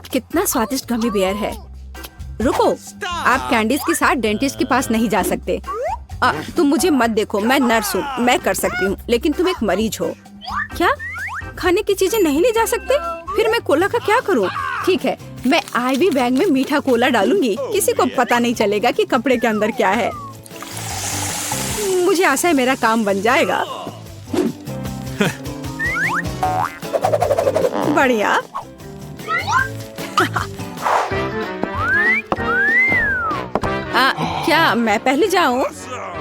कितना स्वादिष्ट gummy bear है। रुको, आप कैंडीज के साथ डेंटिस्ट के पास नहीं जा सकते। तुम मुझे मत देखो, मैं नर्स हूँ, मैं कर सकती हूँ, लेकिन तुम एक मरीज हो। क्या खाने की चीजें नहीं ले जा सकते? फिर मैं कोला का क्या करूँ? ठीक है, मैं आईवी बैग में मीठा कोला डालूंगी, किसी को पता नहीं चलेगा कि कपड़े के अंदर क्या है। मुझे आशा है मेरा काम बन जाएगा। बढ़िया। क्या मैं पहले जाऊं?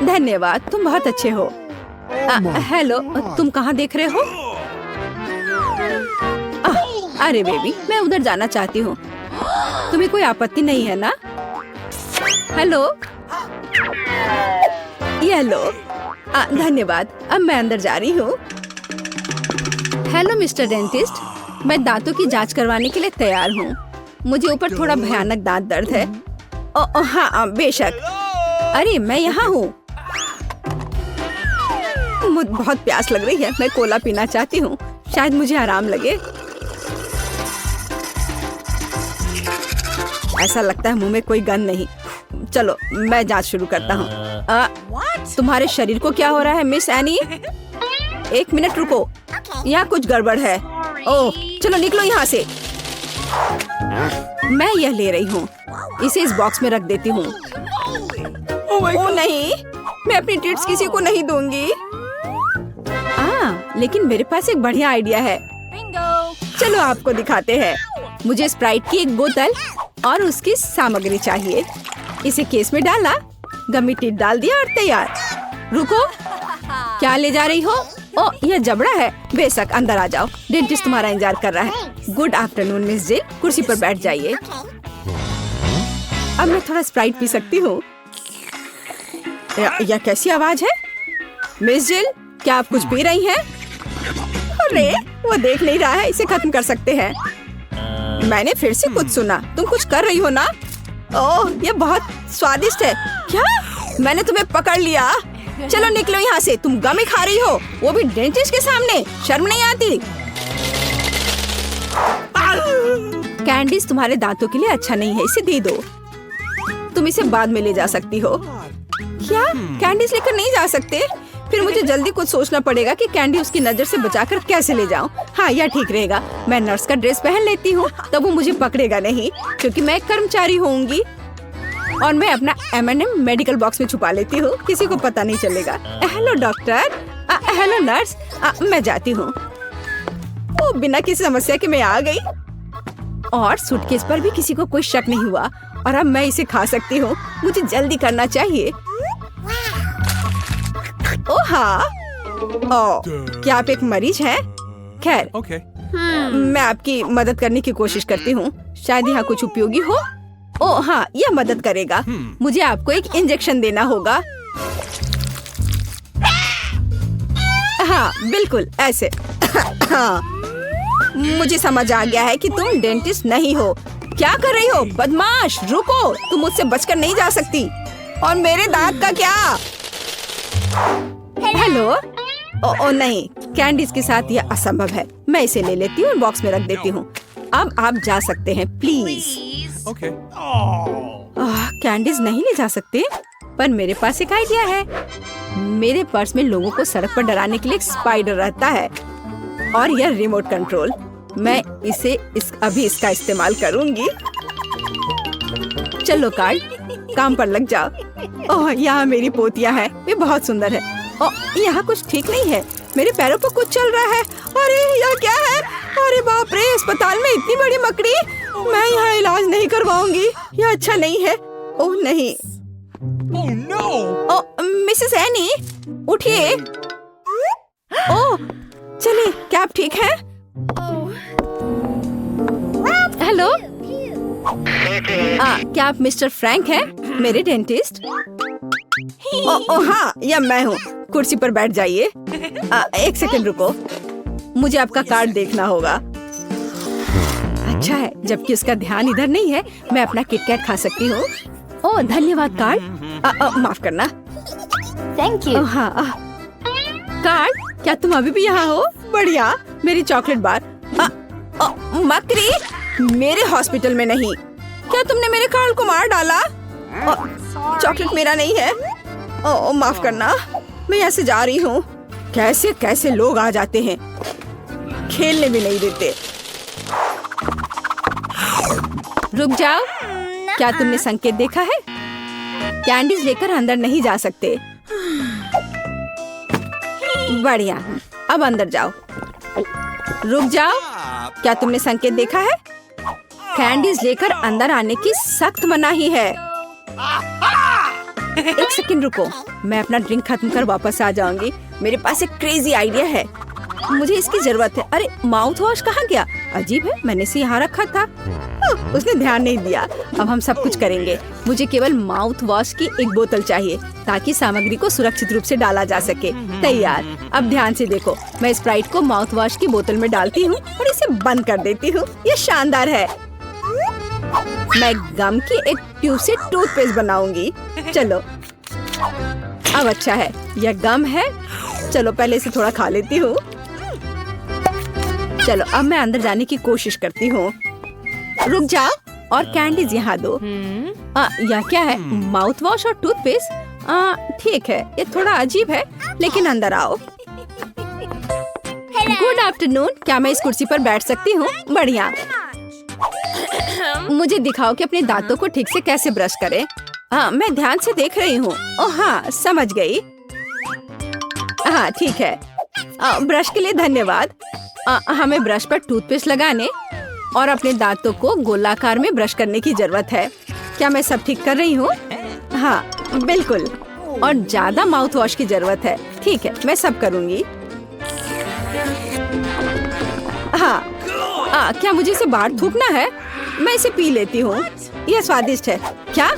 धन्यवाद, तुम बहुत अच्छे हो। हेलो, तुम कहाँ देख रहे हो? अरे बेबी, मैं उधर जाना चाहती हूँ। तुम्हें कोई आपत्ति नहीं है ना? हेलो, ये लो। धन्यवाद, अब मैं अंदर जा रही हूँ। हेलो मिस्टर डेंटिस्ट, मैं दांतों की जांच करवाने के लिए तैयार हूँ। मुझे ऊपर थोड़ा भयानक दांत दर्द है। हाँ बेशक। अरे मैं यहाँ हूँ। मुझे बहुत प्यास लग रही है, मैं कोला पीना चाहती हूँ, शायद मुझे आराम लगे। ऐसा लगता है मुंह में कोई गंध नहीं। चलो मैं जांच शुरू करता हूँ। तुम्हारे शरीर को क्या हो रहा है मिस एनी? एक मिनट रुको, यहाँ कुछ गड़बड़ है। ओह चलो निकलो यहाँ से। मैं यह ले रही हूँ, इसे इस बॉक्स में रख देती हूँ। ओह नहीं, मैं अपनी ट्रीट्स किसी को नहीं दूंगी। लेकिन मेरे पास एक बढ़िया आइडिया है। चलो आपको दिखाते हैं। मुझे स्प्राइट की एक बोतल और उसकी सामग्री चाहिए। इसे केस में डाला, गमी टिप डाल दिया और तैयार। रुको, क्या ले जा रही हो? ओह यह जबड़ा है। बेशक, अंदर आ जाओ, डेंटिस्ट तुम्हारा इंतजार कर रहा है। गुड आफ्टरनून मिस जिल, कुर्सी पर बैठ जाइए। अब मैं थोड़ा स्प्राइट पी सकती हूँ। यह कैसी आवाज है? मिस जिल, क्या आप कुछ पी रही हैं? अरे वो देख नहीं रहा है, इसे खत्म कर सकते हैं। मैंने फिर से कुछ सुना, तुम कुछ कर रही हो ना? ओह ये बहुत स्वादिष्ट है। क्या? मैंने तुम्हें पकड़ लिया। चलो निकलो यहाँ से, तुम गमी खा रही हो, वो भी डेंटिस्ट के सामने। शर्म नहीं आती? कैंडीज तुम्हारे दांतों के लिए अच्छा नहीं है, इसे दे दो। तुम इसे बाद में ले जा सकती हो। क्या कैंडीज लेकर नहीं जा सकते? फिर मुझे जल्दी कुछ सोचना पड़ेगा कि कैंडी उसकी नजर से बचाकर कैसे ले जाऊं। हाँ यह ठीक रहेगा, मैं नर्स का ड्रेस पहन लेती हूँ, तब वो मुझे पकड़ेगा नहीं, क्योंकि मैं एक कर्मचारी होंगी। और मैं अपना M&M मेडिकल बॉक्स में छुपा लेती हूँ, किसी को पता नहीं चलेगा। Hello doctor. Hello nurse. मैं जाती हूँ। वो बिना किसी समस्या के मैं आ गई, और सूटकेस पर भी किसी को कोई शक नहीं हुआ, और अब मैं इसे खा सकती हूँ। मुझे जल्दी करना चाहिए। ओह हाँ। ओह क्या आप एक मरीज हैं? खैर मैं आपकी मदद करने की कोशिश करती हूँ, शायद यहाँ कुछ उपयोगी हो। ओह हाँ, यह मदद करेगा। मुझे आपको एक इंजेक्शन देना होगा। हाँ बिल्कुल ऐसे। हाँ मुझे समझ आ गया है कि तुम डेंटिस्ट नहीं हो। क्या कर रही हो बदमाश? रुको, तुम मुझसे बचकर नहीं जा सकती। और मेरे दांत का क्या? हेलो। ओ नहीं, कैंडीज के साथ यह असंभव है। मैं इसे ले लेती हूँ और बॉक्स में रख देती हूँ। अब आप जा सकते हैं प्लीज। कैंडीज नहीं ले जा सकते, पर मेरे पास एक आइडिया है। मेरे पर्स में लोगों को सड़क पर डराने के लिए एक स्पाइडर रहता है, और यह रिमोट कंट्रोल। मैं अभी इसका इस्तेमाल करूंगी। चलो कार्ड, काम पर लग जाओ। ओह यहाँ मेरी पोतिया है, वे बहुत सुंदर है। ओह यहाँ कुछ ठीक नहीं है, मेरे पैरों पर कुछ चल रहा है। अरे यह क्या है? अरे बाप रे, अस्पताल में इतनी बड़ी मकड़ी। मैं यहाँ इलाज नहीं करवाऊंगी, यह अच्छा नहीं है। ओह नहीं। Oh no! ओह मिसेस एनी, उठिए। ओह चलिए, क्या आप ठीक हैं? हेलो। क्या आप मिस्टर फ्रैंक हैं, मेरे डेंटिस्ट? ओह हाँ, यह मैं हूँ। कुर्सी पर बैठ जाइए। एक सेकंड रुको, मुझे आपका कार्ड देखना होगा। अच्छा है, जबकि उसका ध्यान इधर नहीं है, मैं अपना किटकैट खा सकती हूँ। ओह धन्यवाद कार्ड। माफ करना। Thank you. हाँ कार्ड, क्या तुम अभी भी यहाँ हो? बढ़िया, मेरी चॉकलेट बार। मकड़ी, मेरे हॉस्पिटल में नहीं। क्या तुमने मेरे कार्ल को मार डाला? चॉकलेट मेरा नहीं है। माफ करना, मैं यहाँ से जा रही हूँ। कैसे कैसे लोग आ जाते हैं, खेलने भी नहीं देते। रुक जाओ, क्या तुमने संकेत देखा है? कैंडीज लेकर अंदर नहीं जा सकते। बढ़िया, अब अंदर जाओ। रुक जाओ, क्या तुमने संकेत देखा है? कैंडीज लेकर अंदर आने की सख्त मनाही है। एक सेकंड रुको, मैं अपना ड्रिंक खत्म कर वापस आ जाऊंगी। मेरे पास एक क्रेजी आइडिया है, मुझे इसकी जरूरत है। अरे माउथ वॉश कहाँ गया? अजीब है, मैंने इसे यहाँ रखा था। उसने ध्यान नहीं दिया। अब हम सब कुछ करेंगे। मुझे केवल माउथ वॉश की एक बोतल चाहिए ताकि सामग्री को सुरक्षित रूप से डाला जा सके। तैयार। अब ध्यान से देखो, मैं स्प्राइट को माउथ वॉश की बोतल में डालती हूँ और इसे बंद कर देती हूँ। ये शानदार है। मैं गम की एक ट्यूब से टूथपेस्ट बनाऊंगी। चलो, अब अच्छा है, यह गम है। चलो पहले इसे थोड़ा खा लेती हूँ। चलो अब मैं अंदर जाने की कोशिश करती हूँ। रुक जाओ और कैंडीज यहाँ दो। यह क्या है? माउथ वॉश और टूथपेस्ट। ठीक है, ये थोड़ा अजीब है, लेकिन अंदर आओ। गुड आफ्टरनून, क्या मैं इस कुर्सी पर बैठ सकती हूँ? बढ़िया। मुझे दिखाओ कि अपने दांतों को ठीक से कैसे ब्रश करें। मैं ध्यान से देख रही हूँ। ओह हाँ, समझ गई। हाँ ठीक है, ब्रश के लिए धन्यवाद। हमें ब्रश पर टूथपेस्ट लगाने और अपने दांतों को गोलाकार में ब्रश करने की जरूरत है। क्या मैं सब ठीक कर रही हूँ? हाँ बिल्कुल, और ज्यादा माउथ वॉश की जरूरत है। ठीक है, मैं सब करूँगी। हाँ, क्या मुझे इसे बाहर थूकना है? मैं इसे पी लेती हूँ, यह स्वादिष्ट है। क्या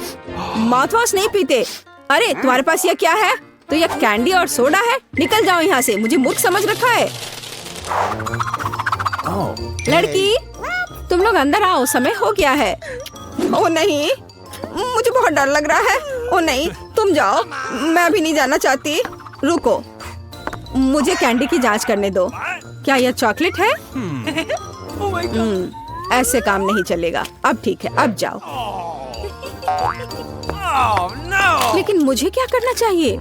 माउथ वॉश नहीं पीते? अरे तुम्हारे पास यह क्या है? तो यह कैंडी और सोडा है। निकल जाओ यहाँ से, मुझे मूर्ख समझ रखा है। लड़की, तुम लोग अंदर आओ, समय हो गया है। ओ नहीं, मुझे बहुत डर लग रहा है। ओ नहीं, तुम जाओ, मैं अभी नहीं जाना चाहती। रुको, मुझे कैंडी की जांच करने दो। क्या यह चॉकलेट है? ऐसे काम नहीं चलेगा। अब ठीक है, अब जाओ। लेकिन मुझे क्या करना चाहिए?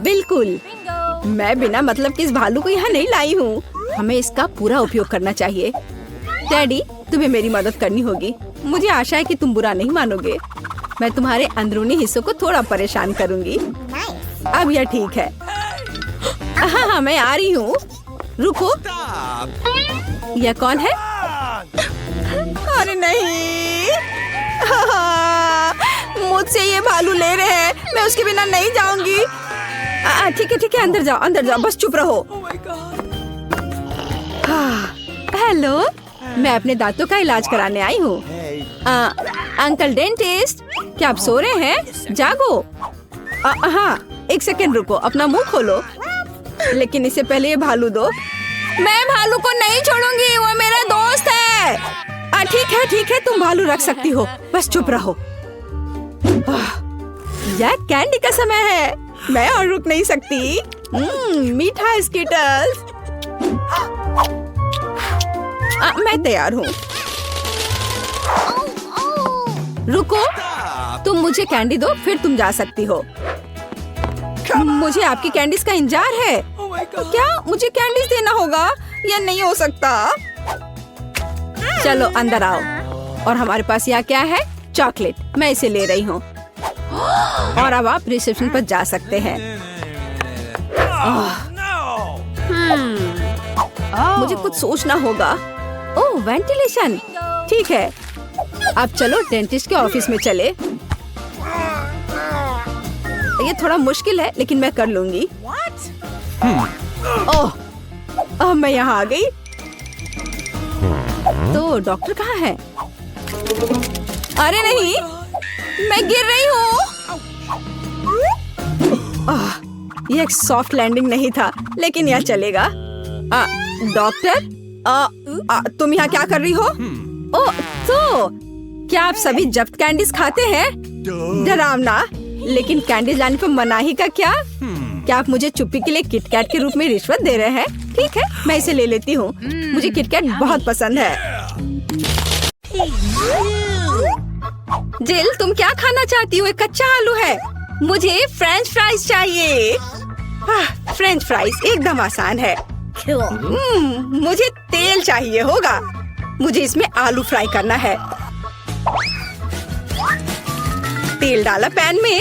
बिल्कुल, मैं बिना मतलब के इस भालू को यहाँ नहीं लाई हूँ। हमें इसका पूरा उपयोग करना चाहिए। डैडी, तुम्हें मेरी मदद करनी होगी। मुझे आशा है कि तुम बुरा नहीं मानोगे। मैं तुम्हारे अंदरूनी हिस्सों को थोड़ा परेशान करूँगी। अब यह ठीक है। हाँ, मैं आ रही हूँ। रुको, यह कौन है? अरे नहीं, मुझसे ये भालू ले रहे हैं। मैं उसके बिना नहीं जाऊंगी। ठीक है, अंदर जाओ, बस चुप रहो। हेलो, मैं अपने दांतों का इलाज कराने आई हूँ। अंकल डेंटिस्ट, क्या आप सो रहे हैं? जागो। हाँ, एक सेकंड रुको, अपना मुंह खोलो। लेकिन इससे पहले ये भालू दो। मैं भालू को नहीं छोड़ूंगी, वो मेरा दोस्त है। ठीक है, तुम भालू रख सकती हो, बस चुप रहो। यह कैंडी का समय है, मैं और रुक नहीं सकती। मीठा स्कीटर्स। मैं तैयार हूँ। रुको, तुम मुझे कैंडी दो, फिर तुम जा सकती हो। मुझे आपकी कैंडीज का इंतजार है। क्या मुझे कैंडीज देना होगा? यह नहीं हो सकता। चलो अंदर आओ। और हमारे पास यहाँ क्या है? चॉकलेट। मैं इसे ले रही हूँ। और अब आप रिसेप्शन पर जा सकते हैं। मुझे कुछ सोचना होगा। ओह, वेंटिलेशन। ठीक है, अब चलो डेंटिस्ट के ऑफिस में चले। ये थोड़ा मुश्किल है, लेकिन मैं कर लूंगी। ओह, मैं यहाँ आ गई। तो डॉक्टर कहाँ है? अरे नहीं, मैं गिर रही हूँ। यह एक सॉफ्ट लैंडिंग नहीं था, लेकिन यह चलेगा। डॉक्टर, तुम यहाँ क्या कर रही हो? ओह, तो क्या आप सभी जब्त कैंडीज खाते हैं? डरावना, लेकिन कैंडीज लाने पर मनाही का क्या? क्या आप मुझे चुप्पी के लिए किटकैट के रूप में रिश्वत दे रहे हैं? ठीक है, मैं इसे ले लेती हूँ। मुझे किटकैट बहुत पसंद है। जिल, तुम क्या खाना चाहती हो? एक कच्चा आलू है। मुझे फ्रेंच फ्राइज चाहिए। फ्रेंच फ्राइज एकदम आसान है। मुझे तेल चाहिए होगा। मुझे इसमें आलू फ्राई करना है। तेल डाला पैन में।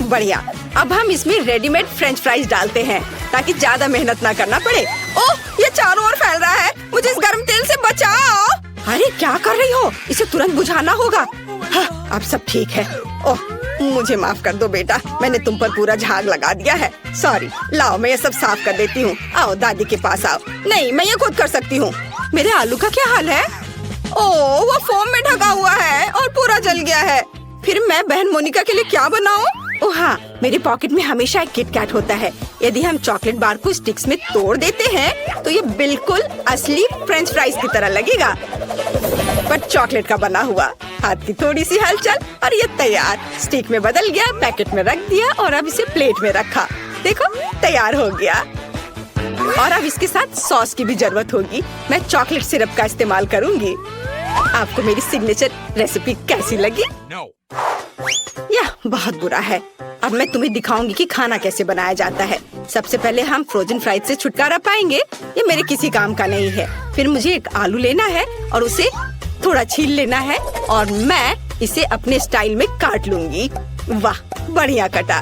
बढ़िया। अब हम इसमें रेडीमेड फ्रेंच फ्राइज डालते हैं ताकि ज्यादा मेहनत ना करना पड़े। ओह, ये चारों ओर फैल रहा है। मुझे इस गर्म तेल से बचाओ। अरे क्या कर रही हो? इसे तुरंत बुझाना होगा। हाँ, अब सब ठीक है। ओह, मुझे माफ कर दो बेटा, मैंने तुम पर पूरा झाग लगा दिया है। सॉरी। लाओ, मैं ये सब साफ कर देती हूँ। आओ दादी के पास आओ। नहीं, मैं ये खुद कर सकती हूँ। मेरे आलू का क्या हाल है? ओह, वो फोम में ढका हुआ है और पूरा जल गया है। फिर मैं बहन मोनिका के लिए क्या बनाऊं? ओह हाँ, मेरे पॉकेट में हमेशा एक किट कैट होता है। यदि हम चॉकलेट बार को स्टिक्स में तोड़ देते हैं तो ये बिल्कुल असली फ्रेंच फ्राइज की तरह लगेगा, पर चॉकलेट का बना हुआ। हाथ की थोड़ी सी हलचल और ये तैयार। स्टिक में बदल गया, पैकेट में रख दिया और अब इसे प्लेट में रखा। देखो, तैयार हो गया। और अब इसके साथ सॉस की भी जरूरत होगी। मैं चॉकलेट सिरप का इस्तेमाल करूंगी। आपको मेरी सिग्नेचर रेसिपी कैसी लगी? No. यह बहुत बुरा है। अब मैं तुम्हें दिखाऊंगी कि खाना कैसे बनाया जाता है। सबसे पहले हम फ्रोजन फ्राइज से छुटकारा पाएंगे। ये मेरे किसी काम का नहीं है। फिर मुझे एक आलू लेना है और उसे थोड़ा छील लेना है और मैं इसे अपने स्टाइल में काट लूंगी। वाह, बढ़िया कटा।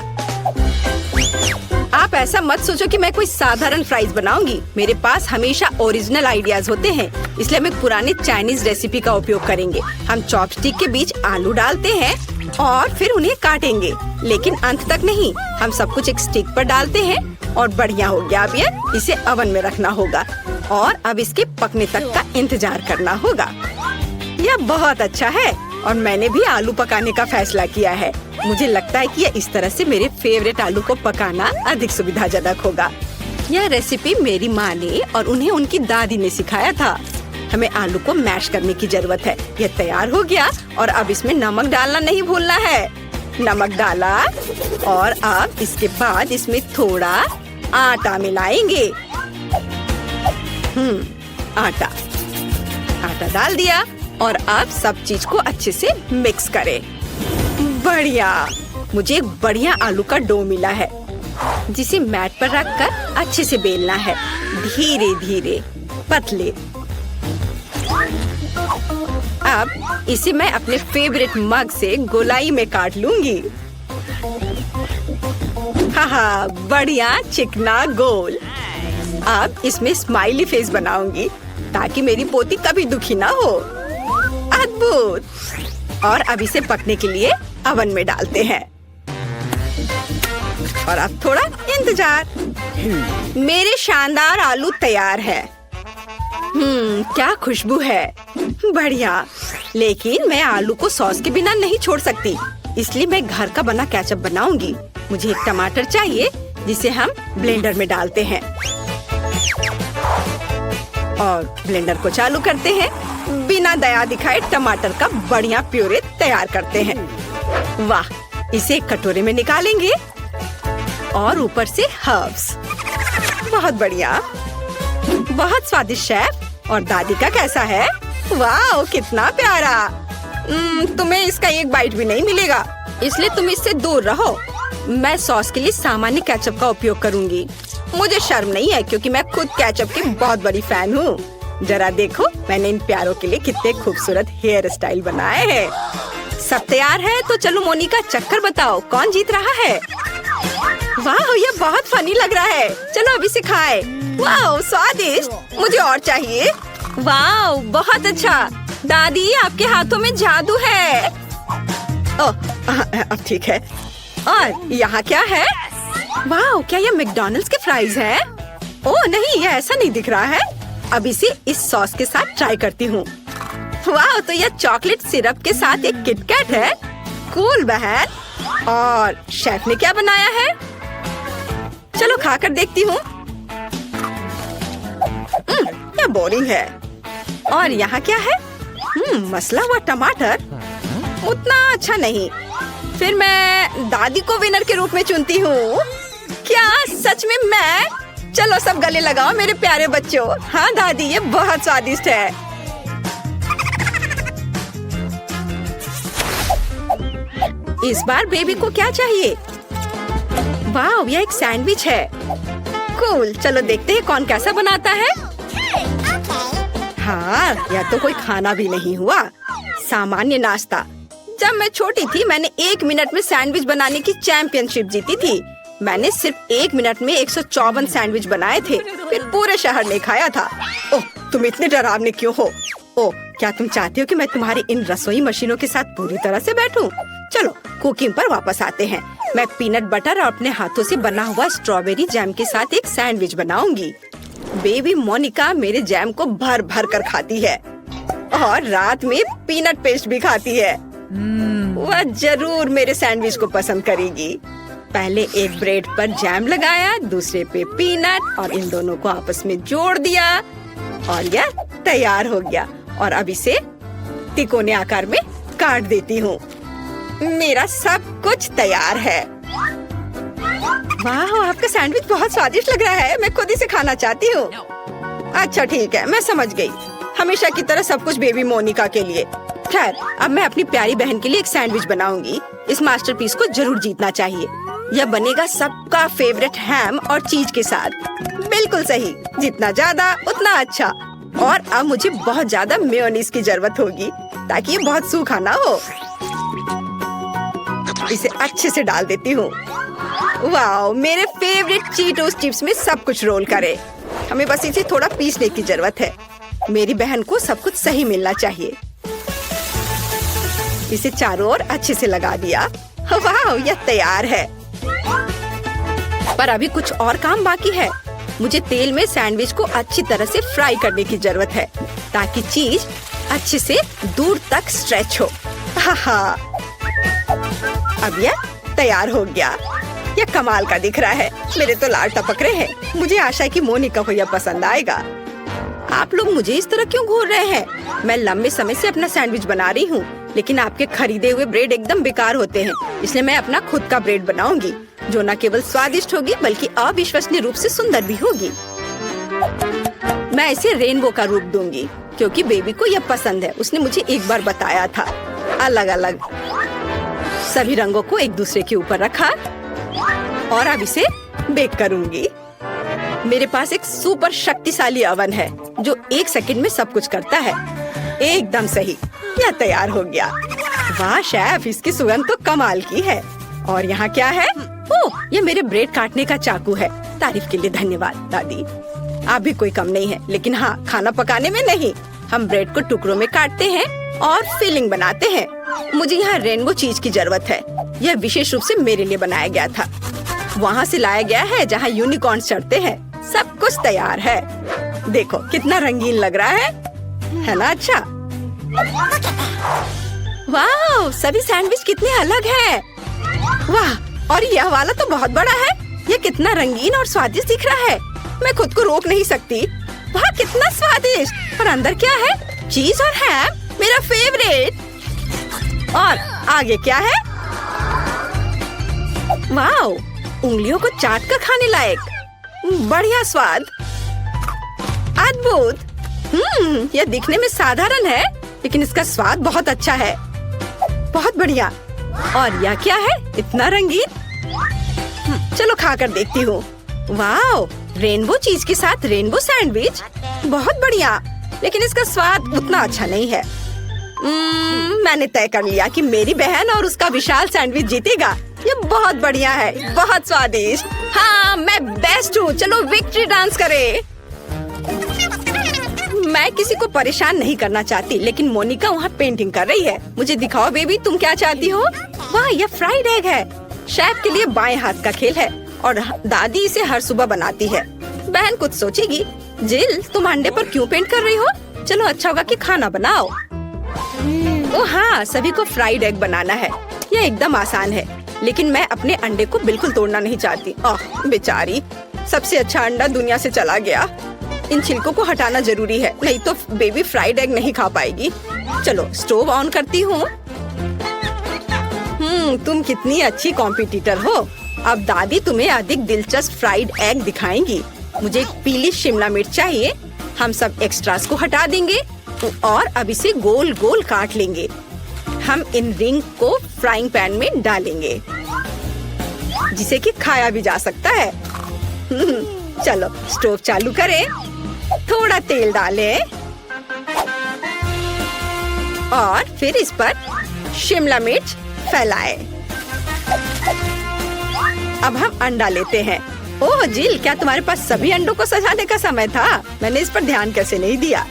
आप ऐसा मत सोचो कि मैं कोई साधारण फ्राइज बनाऊंगी। मेरे पास हमेशा ओरिजिनल आइडियाज होते हैं, इसलिए हम एक पुराने चाइनीज रेसिपी का उपयोग करेंगे। हम चॉपस्टिक के बीच आलू डालते हैं और फिर उन्हें काटेंगे, लेकिन अंत तक नहीं। हम सब कुछ एक स्टिक पर डालते हैं और बढ़िया हो गया। अब ये इसे ओवन में रखना होगा और अब इसके पकने तक का इंतजार करना होगा। यह बहुत अच्छा है और मैंने भी आलू पकाने का फैसला किया है। मुझे लगता है कि यह इस तरह से मेरे फेवरेट आलू को पकाना अधिक सुविधाजनक होगा। यह रेसिपी मेरी माँ ने और उन्हें उनकी दादी ने सिखाया था। हमें आलू को मैश करने की जरूरत है। यह तैयार हो गया और अब इसमें नमक डालना नहीं भूलना है। नमक डाला और अब इसके बाद इसमें थोड़ा आटा मिलाएंगे। आटा डाल दिया और अब सब चीज को अच्छे से मिक्स करें। बढ़िया। मुझे एक बढ़िया आलू का डो मिला है जिसे मैट पर रखकर अच्छे से बेलना है। धीरे धीरे, पतले। अब इसे मैं अपने फेवरेट मग से गोलाई में काट लूंगी। हाहा, बढ़िया चिकना गोल। अब इसमें स्माइली फेस बनाऊंगी ताकि मेरी पोती कभी दुखी ना हो। अद्भुत। और अब इसे पकने के लिए ओवन में डालते हैं और अब थोड़ा इंतजार। मेरे शानदार आलू तैयार है। क्या खुशबू है। बढ़िया। लेकिन मैं आलू को सॉस के बिना नहीं छोड़ सकती, इसलिए मैं घर का बना केचप बनाऊंगी। मुझे एक टमाटर चाहिए जिसे हम ब्लेंडर में डालते हैं और ब्लेंडर को चालू करते हैं। बिना दया दिखाए टमाटर का बढ़िया प्यूरे तैयार करते हैं। वाह, इसे एक कटोरे में निकालेंगे और ऊपर से हर्ब्स। बहुत बढ़िया, बहुत स्वादिष्ट शेफ। और दादी का कैसा है? वाह, कितना प्यारा। तुम्हें इसका एक बाइट भी नहीं मिलेगा, इसलिए तुम इससे दूर रहो। मैं सॉस के लिए सामान्य केचप का उपयोग करूंगी। मुझे शर्म नहीं है क्योंकि मैं खुद केचप की बहुत बड़ी फैन हूँ। जरा देखो, मैंने इन प्यारों के लिए कितने खूबसूरत हेयर स्टाइल बनाए हैं। सब तैयार है तो चलो मोनिका, चक्कर बताओ कौन जीत रहा है। वाह, ये बहुत फनी लग रहा है। चलो अभी से खाए। वाह, स्वादिष्ट। मुझे और चाहिए। वाह, बहुत अच्छा। दादी, आपके हाथों में जादू है। ओह, अब ठीक है। और यहाँ क्या है? वाह, क्या ये मैकडॉनल्ड्स के फ्राइज हैं? ओह नहीं, ये ऐसा नहीं दिख रहा है। अब इसे इस सॉस के साथ ट्राई करती हूँ। वाह, तो यह चॉकलेट सिरप के साथ एक किटकैट है। कूल बहन। और शेफ ने क्या बनाया है? चलो खाकर देखती हूँ। यह बोरिंग है। और यहाँ क्या है? मसला हुआ टमाटर। उतना अच्छा नहीं। फिर मैं दादी को विनर के रूप में चुनती हूँ। क्या सच में मैं? चलो सब गले लगाओ मेरे प्यारे बच्चों। हाँ दादी, ये बहुत स्वादिष्ट है। इस बार बेबी को क्या चाहिए? वाह, यह एक सैंडविच है। कूल, चलो देखते हैं कौन कैसा बनाता है। हाँ, यह तो कोई खाना भी नहीं हुआ, सामान्य नाश्ता। जब मैं छोटी थी मैंने 1 मिनट में सैंडविच बनाने की चैंपियनशिप जीती थी। मैंने सिर्फ 1 मिनट में 154 सैंडविच बनाए थे, फिर पूरे शहर ने खाया था। ओह, तुम इतने डरावने क्यों हो? ओह, क्या तुम चाहती हो कि मैं तुम्हारी इन रसोई मशीनों के साथ पूरी तरह से बैठूं? चलो कुकिंग पर वापस आते हैं। मैं पीनट बटर और अपने हाथों से बना हुआ स्ट्रॉबेरी जैम के साथ एक सैंडविच बनाऊंगी। बेबी मोनिका मेरे जैम को भर भर कर खाती है और रात में पीनट पेस्ट भी खाती है। वह जरूर मेरे सैंडविच को पसंद करेगी। पहले एक ब्रेड पर जैम लगाया, दूसरे पे पीनट और इन दोनों को आपस में जोड़ दिया और यह तैयार हो गया। और अब इसे तिकोने आकार में काट देती हूँ। मेरा सब कुछ तैयार है। वाह, आपका सैंडविच बहुत स्वादिष्ट लग रहा है। मैं खुद इसे खाना चाहती हूँ। अच्छा ठीक है, मैं समझ गई। हमेशा की तरह सब कुछ बेबी मोनिका के लिए। खैर, अब मैं अपनी प्यारी बहन के लिए एक सैंडविच बनाऊंगी। इस मास्टरपीस को जरूर जीतना चाहिए। यह बनेगा सबका फेवरेट हैम और चीज के साथ। बिल्कुल सही, जितना ज्यादा उतना अच्छा। और अब मुझे बहुत ज्यादा मेयोनीज की जरूरत होगी ताकि ये बहुत सूखा ना हो। इसे अच्छे से डाल देती हूँ। वाह, मेरे फेवरेट चीटोस चिप्स में सब कुछ रोल करे। हमें बस इसे थोड़ा पीसने की जरूरत है। मेरी बहन को सब कुछ सही मिलना चाहिए। इसे चारों ओर अच्छे से लगा दिया। वाह, यह तैयार है। पर अभी कुछ और काम बाकी है। मुझे तेल में सैंडविच को अच्छी तरह से फ्राई करने की जरूरत है ताकि चीज अच्छे से दूर तक स्ट्रेच हो। हाँ, अब यह तैयार हो गया। यह कमाल का दिख रहा है। मेरे तो लाल टपक रहे हैं। मुझे आशा है कि मोनिका को यह पसंद आएगा। आप लोग मुझे इस तरह क्यों घूर रहे हैं? मैं लंबे समय से अपना सैंडविच बना रही हूँ, लेकिन आपके खरीदे हुए ब्रेड एकदम बेकार होते हैं। इसलिए मैं अपना खुद का ब्रेड बनाऊंगी जो न केवल स्वादिष्ट होगी बल्कि अविश्वसनीय रूप से सुंदर भी होगी। मैं इसे रेनबो का रूप दूंगी क्योंकि बेबी को यह पसंद है। उसने मुझे एक बार बताया था। अलग अलग सभी रंगों को एक दूसरे के ऊपर रखा और अब इसे बेक करूंगी। मेरे पास एक सुपर शक्तिशाली ओवन है जो 1 सेकंड में सब कुछ करता है। एकदम सही, यह तैयार हो गया। वाह शेफ, इसकी सुगंध तो कमाल की है। और यहाँ क्या है? ओह, ये मेरे ब्रेड काटने का चाकू है। तारीफ के लिए धन्यवाद दादी। आप भी कोई कम नहीं है, लेकिन हाँ, खाना पकाने में नहीं। हम ब्रेड को टुकड़ों में काटते हैं और फिलिंग बनाते हैं। मुझे यहाँ रेनबो चीज की जरूरत है। यह विशेष रूप से मेरे लिए बनाया गया था। वहाँ से लाया गया है जहाँ यूनिकॉर्न चढ़ते हैं। सब कुछ तैयार है। देखो कितना रंगीन लग रहा है ना? अच्छा, वाह, सभी सैंडविच कितने अलग हैं। वाह, और यह वाला तो बहुत बड़ा है। यह कितना रंगीन और स्वादिष्ट दिख रहा है। मैं खुद को रोक नहीं सकती। वाह, कितना स्वादिष्ट। और अंदर क्या है? चीज और हैम, मेरा फेवरेट। और आगे क्या है? वाह, उंगलियों को चाट कर खाने लायक। बढ़िया स्वाद, अद्भुत। यह दिखने में साधारण है लेकिन इसका स्वाद बहुत अच्छा है। बहुत बढ़िया। और यह क्या है? इतना रंगीन। चलो खाकर देखती हूँ। वाह, रेनबो चीज के साथ रेनबो सैंडविच, बहुत बढ़िया। लेकिन इसका स्वाद उतना अच्छा नहीं है। मैंने तय कर लिया कि मेरी बहन और उसका विशाल सैंडविच जीतेगा। ये बहुत बढ़िया है, बहुत स्वादिष्ट। हाँ, मैं बेस्ट हूँ। चलो विक्ट्री डांस करें। मैं किसी को परेशान नहीं करना चाहती, लेकिन मोनिका वहाँ पेंटिंग कर रही है। मुझे दिखाओ बेबी, तुम क्या चाहती हो? वाह, यह फ्राइड एग है। शेफ के लिए बाएं हाथ का खेल है और दादी इसे हर सुबह बनाती है। बहन कुछ सोचेगी। जिल, तुम अंडे पर क्यों पेंट कर रही हो? चलो अच्छा होगा कि खाना बनाओ। ओ हाँ, सभी को फ्राइड एग बनाना है। यह एकदम आसान है, लेकिन मैं अपने अंडे को बिल्कुल तोड़ना नहीं चाहती। ओह बेचारी, सबसे अच्छा अंडा दुनिया से चला गया। इन छिलकों को हटाना जरूरी है, नहीं तो बेबी फ्राइड एग नहीं खा पाएगी। चलो स्टोव ऑन करती हूँ। तुम कितनी अच्छी कॉम्पिटिटर हो। अब दादी तुम्हें अधिक दिलचस्प फ्राइड एग दिखाएंगी। मुझे एक पीली शिमला मिर्च चाहिए। हम सब एक्स्ट्रास को हटा देंगे और अब इसे गोल गोल काट लेंगे। हम इन रिंग को फ्राइंग पैन में डालेंगे, जिसे कि खाया भी जा सकता है। चलो स्टोव चालू करें, थोड़ा तेल डालें और फिर इस पर शिमला मिर्च फैलाएं। अब हम अंडा लेते हैं। ओह जिल, क्या तुम्हारे पास सभी अंडों को सजाने का समय था? मैंने इस पर ध्यान कैसे नहीं दिया।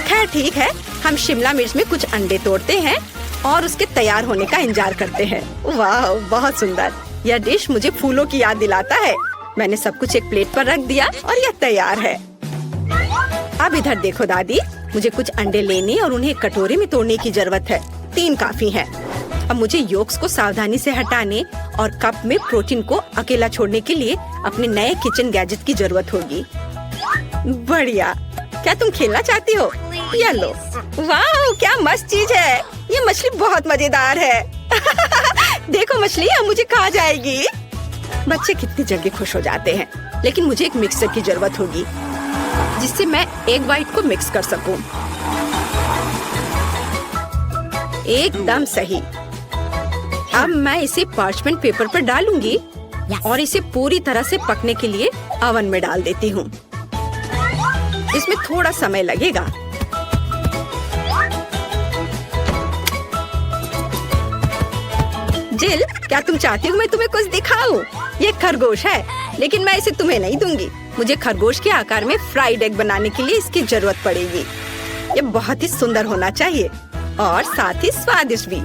खैर ठीक है, हम शिमला मिर्च में कुछ अंडे तोड़ते हैं और उसके तैयार होने का इंतजार करते हैं। वाह, बहुत सुंदर। यह डिश मुझे फूलों की याद दिलाता है। मैंने सब कुछ एक प्लेट पर रख दिया और यह तैयार है। अब इधर देखो दादी, मुझे कुछ अंडे लेने और उन्हें कटोरे में तोड़ने की जरूरत है। 3 काफी है। अब मुझे योक्स को सावधानी से हटाने और कप में प्रोटीन को अकेला छोड़ने के लिए अपने नए किचन गैजेट की जरूरत होगी। बढ़िया, क्या तुम खेलना चाहती हो? ये लो। वाह, क्या मस्त चीज है। ये मछली बहुत मजेदार है। देखो मछली अब मुझे खा जाएगी। बच्चे कितनी जल्दी खुश हो जाते हैं। लेकिन मुझे एक मिक्सर की जरूरत होगी, जिससे मैं एग व्हाइट को मिक्स कर सकूं। एकदम सही। अब मैं इसे पार्चमेंट पेपर पर डालूंगी और इसे पूरी तरह से पकने के लिए ओवन में डाल देती हूँ। इसमें थोड़ा समय लगेगा। जिल, क्या तुम चाहती हो मैं तुम्हें कुछ दिखाऊं? ये खरगोश है, लेकिन मैं इसे तुम्हें नहीं दूंगी। मुझे खरगोश के आकार में फ्राइड एग बनाने के लिए इसकी जरूरत पड़ेगी। ये बहुत ही सुंदर होना चाहिए और साथ ही स्वादिष्ट भी।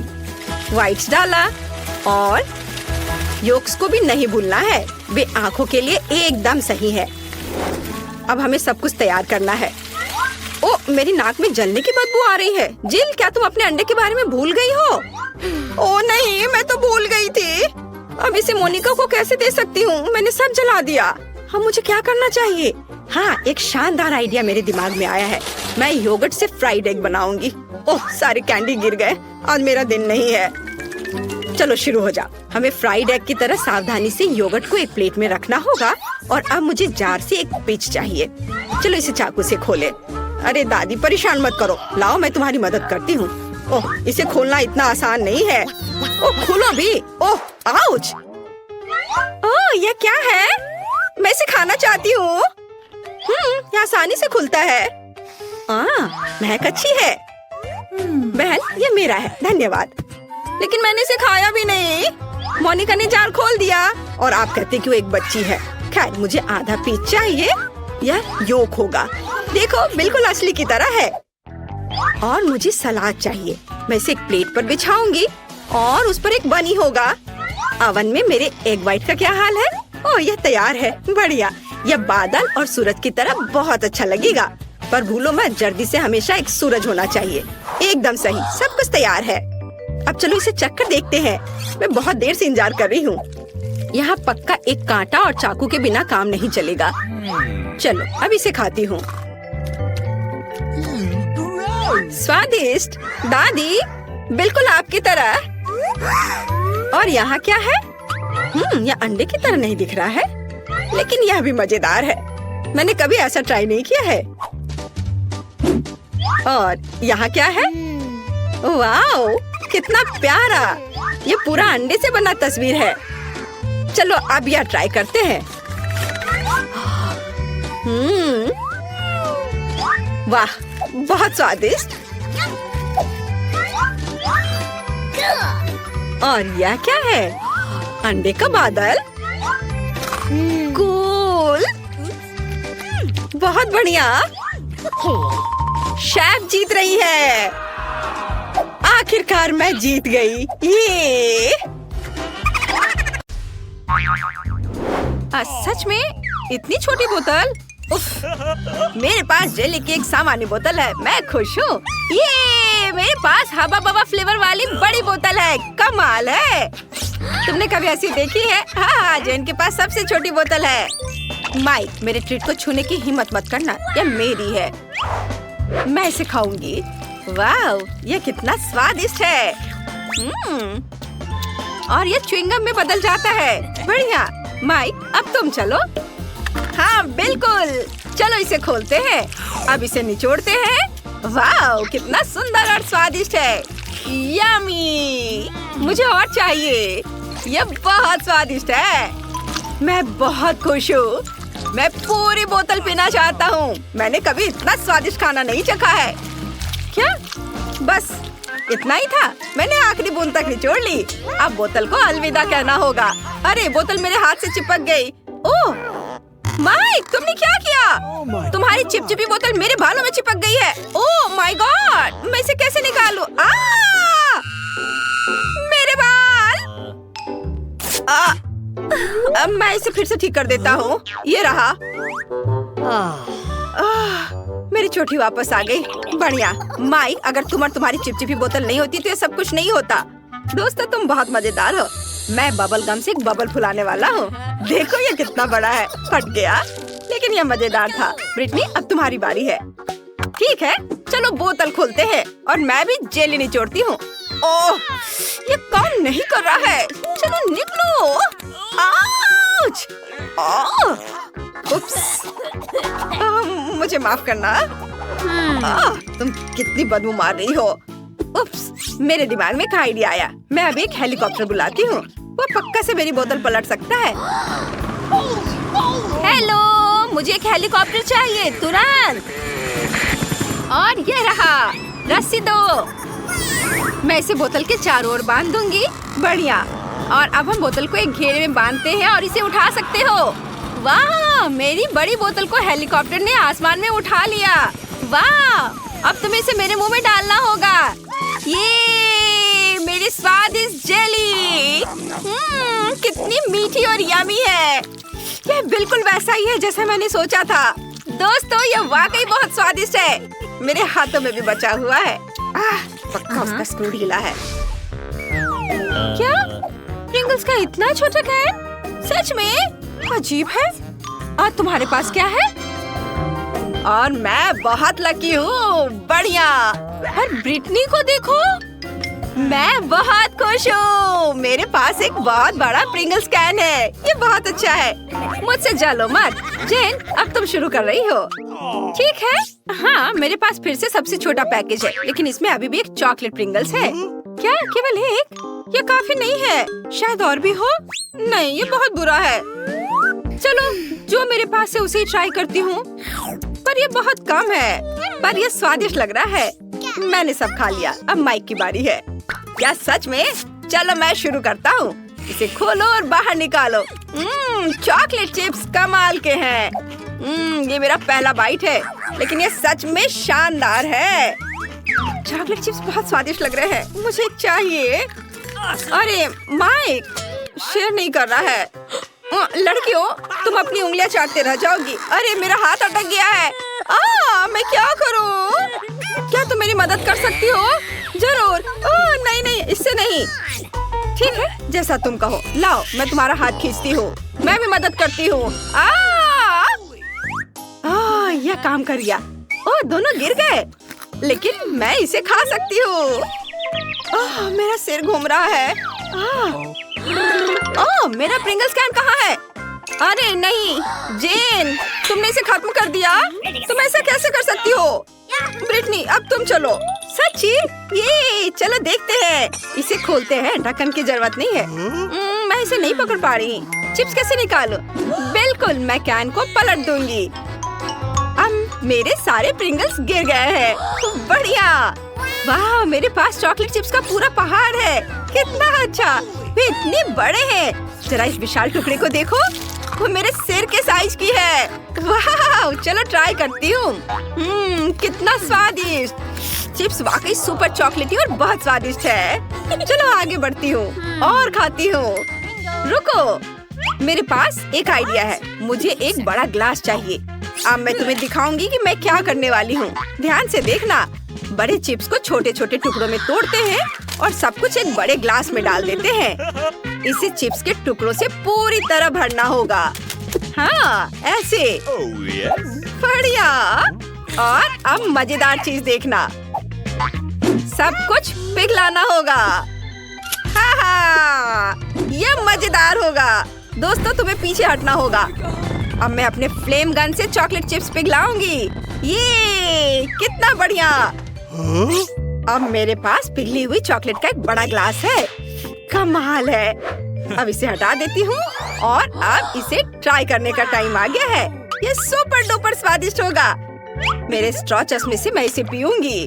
व्हाइट्स डाला और योक्स को भी नहीं भूलना है। वे आंखों के लिए एकदम सही है। अब हमें सब कुछ तैयार करना है। ओ, मेरी नाक में जलने की बदबू आ रही है। जिल, क्या तुम अपने अंडे के बारे में भूल गई हो? ओ नहीं, मैं तो भूल गई थी। अब इसे मोनिका को कैसे दे सकती हूँ? मैंने सब जला दिया। अब मुझे क्या करना चाहिए? हाँ, एक शानदार आइडिया मेरे दिमाग में आया है। मैं योगर्ट से फ्राइड एग बनाऊंगी। ओह, सारे कैंडी गिर गए। आज मेरा दिन नहीं है। चलो शुरू हो जाओ। हमें फ्राइड एग की तरह सावधानी से योगर्ट को एक प्लेट में रखना होगा और अब मुझे जार से एक पिच चाहिए। चलो इसे चाकू से खोले। अरे दादी, परेशान मत करो। लाओ, मैं तुम्हारी मदद करती हूँ। ओह, इसे खोलना इतना आसान नहीं है। ओह, खोलो भी। ओह, आउच। ओह, यह क्या है? मैं इसे खाना चाहती हूँ। यह आसानी से खुलता है। महक अच्छी है। बहन, ये मेरा है, धन्यवाद। लेकिन मैंने इसे खाया भी नहीं। मोनिका ने जार खोल दिया और आप कहते कि वो एक बच्ची है। खैर, मुझे आधा पीस चाहिए। यह योक होगा। देखो, बिल्कुल असली की तरह है। और मुझे सलाद चाहिए। मैं इसे एक प्लेट पर बिछाऊंगी और उस पर एक बनी होगा। ओवन में मेरे एग व्हाइट का क्या हाल है? ओह, यह तैयार है। बढ़िया। यह बादल और सूरज की तरह बहुत अच्छा लगेगा। पर भूलो मत, जर्दी से हमेशा एक सूरज होना चाहिए। एकदम सही, सब कुछ तैयार है। अब चलो इसे चख कर देखते हैं। मैं बहुत देर से इंतजार कर रही हूँ। यहाँ पक्का एक कांटा और चाकू के बिना काम नहीं चलेगा। चलो अब इसे खाती हूँ। स्वादिष्ट दादी, बिल्कुल आपकी तरह। और यहाँ क्या है? यह अंडे की तरह नहीं दिख रहा है, लेकिन यह भी मजेदार है। मैंने कभी ऐसा ट्राई नहीं किया है। और यहाँ क्या है? वाओ, कितना प्यारा। ये पूरा अंडे से बना तस्वीर है। चलो अब यह ट्राई करते हैं। वाह, बहुत स्वादिष्ट। और यह क्या है? अंडे का बादल। कूल, बहुत बढ़िया। शेफ जीत रही है। आखिरकार मैं जीत गई। ये सच में इतनी छोटी बोतल? उफ, मेरे पास जेली की एक सामान्य बोतल है। मैं खुश हूँ। ये मेरे पास हबा बबा फ्लेवर वाली बड़ी बोतल है। कमाल है। तुमने कभी ऐसी देखी है? हाँ, जो इनके पास सबसे छोटी बोतल है। माइक, मेरे ट्रीट को छूने की हिम्मत मत करना। यह मेरी है। मैं इसे खाऊंगी। वाह, यह कितना स्वादिष्ट है। और ये च्युइंगम में बदल जाता है। बढ़िया। माइक, अब तुम चलो। हाँ बिल्कुल, चलो इसे खोलते हैं। अब इसे निचोड़ते हैं। वाह, कितना सुंदर और स्वादिष्ट है। यमी, मुझे और चाहिए। ये बहुत स्वादिष्ट है। मैं बहुत खुश हूँ। मैं पूरी बोतल पीना चाहता हूँ। मैंने कभी इतना स्वादिष्ट खाना नहीं चखा है। क्या? बस इतना ही था? मैंने आखिरी बूंद तक निचोड़ ली। अब बोतल को अलविदा कहना होगा। अरे बोतल मेरे हाथ से चिपक गई। ओह माइक, तुमने क्या किया? तुम्हारी चिपचिपी बोतल मेरे बालों में चिपक गई है। ओह माय गॉड, मैं इसे कैसे निकालूं? मेरे बाल! अब मैं इसे फिर से ठीक कर देता हूँ। ये रहा। मेरी चोटी वापस आ गई। बढ़िया। माइक, अगर तुम और तुम्हारी चिपचिपी बोतल नहीं होती तो ये सब कुछ नहीं होता। दोस्तों, तुम बहुत मजेदार हो। मैं बबल गम से एक बबल फुलाने वाला हूँ। देखो ये कितना बड़ा है। फट गया, लेकिन ये मजेदार था। ब्रिटनी, अब तुम्हारी बारी है। ठीक है, चलो बोतल खोलते हैं और मैं भी जेली निचोड़ती हूँ। ओह, ये काम नहीं कर रहा है। चलो निकलो। आउच! उप्स। मुझे माफ करना। तुम कितनी बदबू मार रही हो। उप्स, मेरे दिमाग में एक आइडिया आया। मैं अभी एक हेलीकॉप्टर बुलाती हूँ। वो पक्का से मेरी बोतल पलट सकता है। हेलो, मुझे एक हेलीकॉप्टर चाहिए तुरंत। और ये रहा, रस्सी दो। मैं इसे बोतल के चारों ओर बांध दूंगी। बढ़िया। और अब हम बोतल को एक घेरे में बांधते हैं और इसे उठा सकते हो। वाह, मेरी बड़ी बोतल को हेलीकॉप्टर ने आसमान में उठा लिया। वाह, अब तुम्हें इसे मेरे मुंह में डालना होगा। ये मेरी स्वादिष्ट जेली। कितनी मीठी और यमी है। यह बिल्कुल वैसा ही है जैसा मैंने सोचा था। दोस्तों, यह वाकई बहुत स्वादिष्ट है। मेरे हाथों में भी बचा हुआ है। पक्का उसका स्क्रू ढीला है। क्या? प्रिंगल्स का इतना छोटा कैन? सच में अजीब है। और तुम्हारे पास क्या है? और मैं बहुत लकी हूँ। बढ़िया। और ब्रिटनी को देखो, मैं बहुत खुश हूँ। मेरे पास एक बहुत बड़ा प्रिंगल्स कैन है। ये बहुत अच्छा है। मुझसे जलो मत। जेन, अब तुम शुरू कर रही हो। ठीक है। हाँ, मेरे पास फिर से सबसे छोटा पैकेज है, लेकिन इसमें अभी भी एक चॉकलेट प्रिंगल्स है। क्या केवल एक? ये काफी नहीं है। शायद और भी हो। नहीं, ये बहुत बुरा है। चलो, जो मेरे पास है उसे ही ट्राई करती हूँ। पर ये बहुत कम है। पर ये स्वादिष्ट लग रहा है। मैंने सब खा लिया। अब माइक की बारी है। क्या सच में? चलो मैं शुरू करता हूँ। इसे खोलो और बाहर निकालो। चॉकलेट चिप्स कमाल के हैं। ये मेरा पहला बाइट है, लेकिन ये सच में शानदार है। चॉकलेट चिप्स बहुत स्वादिष्ट लग रहे हैं। मुझे एक चाहिए। अरे माइक, शेयर नहीं कर रहा है। लड़कियों, तुम अपनी उंगलियां चाटते रह जाओगी। अरे मेरा हाथ अटक गया है। मैं क्या करूं? क्या तुम मेरी मदद कर सकती हो? जरूर। नहीं नहीं, इससे नहीं। ठीक है, जैसा तुम कहो। लाओ, मैं तुम्हारा हाथ खींचती हूँ। मैं भी मदद करती हूँ। यह काम कर गया। दोनों गिर गए, लेकिन मैं इसे खा सकती हूँ। मेरा सिर घूम रहा है। मेरा प्रिंगल्स कैन कहाँ है? अरे नहीं, जेन, तुमने इसे खत्म कर दिया। तुम ऐसा कैसे कर सकती हो? ब्रिटनी, अब तुम चलो। सच्ची? ये चलो देखते हैं। इसे खोलते हैं। ढक्कन की जरूरत नहीं है। मैं इसे नहीं पकड़ पा रही। चिप्स कैसे निकालूं? बिल्कुल, मैं कैन को पलट दूंगी। अब मेरे सारे प्रिंगल्स गिर गए हैं। बढ़िया। वाह, मेरे पास चॉकलेट चिप्स का पूरा पहाड़ है। कितना अच्छा। वे इतने बड़े हैं। जरा इस विशाल टुकड़े को देखो। वो मेरे सिर के साइज की है। वाह, चलो ट्राई करती हूँ। कितना स्वादिष्ट। चिप्स वाकई सुपर चॉकलेटी और बहुत स्वादिष्ट है। चलो आगे बढ़ती हूँ और खाती हूँ। रुको, मेरे पास एक आइडिया है। मुझे एक बड़ा ग्लास चाहिए। अब मैं तुम्हें दिखाऊंगी कि मैं क्या करने वाली हूँ। ध्यान से देखना। बड़े चिप्स को छोटे छोटे टुकड़ों में तोड़ते हैं और सब कुछ एक बड़े ग्लास में डाल देते हैं। इसे चिप्स के टुकड़ों से पूरी तरह भरना होगा। हाँ, ऐसे। बढ़िया। और अब मजेदार चीज देखना। सब कुछ पिघलाना होगा। ये मजेदार होगा। दोस्तों, तुम्हें पीछे हटना होगा। अब मैं अपने फ्लेम गन से चॉकलेट चिप्स पिघलाऊंगी। ये कितना बढ़िया। अब मेरे पास पिघली हुई चॉकलेट का एक बड़ा ग्लास है। कमाल है। अब इसे हटा देती हूँ और अब इसे ट्राई करने का टाइम आ गया है। ये सुपर डुपर स्वादिष्ट होगा। मेरे स्ट्रॉ चश्मे से मैं इसे पीऊंगी।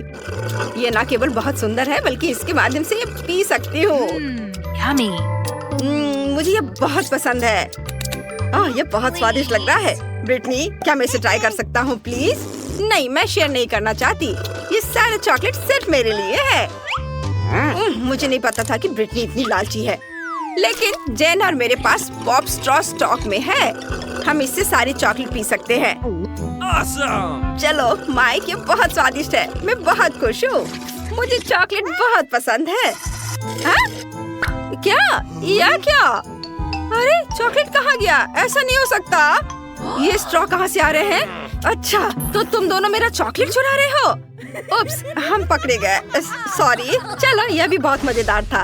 ये न केवल बहुत सुंदर है बल्कि इसके माध्यम से ये पी सकती हूँ। Yummy. मुझे ये बहुत पसंद है। ये बहुत स्वादिष्ट लग रहा है। ब्रिटनी, क्या मैं इसे ट्राई कर सकता हूँ प्लीज? नहीं, मैं शेयर नहीं करना चाहती। ये सारे चॉकलेट सिर्फ मेरे लिए है। मुझे नहीं पता था कि ब्रिटनी इतनी लालची है। लेकिन जेन और मेरे पास पॉप स्ट्रॉ स्टॉक में है। हम इससे सारी चॉकलेट पी सकते हैं। Awesome! चलो माइक, ये बहुत स्वादिष्ट है। मैं बहुत खुश हूँ। मुझे चॉकलेट बहुत पसंद है। क्या? या क्या? अरे चॉकलेट कहाँ गया? ऐसा नहीं हो सकता। ये स्ट्रॉ कहाँ से आ रहे हैं? अच्छा, तो तुम दोनों मेरा चॉकलेट चुरा रहे हो? उप्स, हम पकड़े गए। सॉरी। चलो, यह भी बहुत मजेदार था।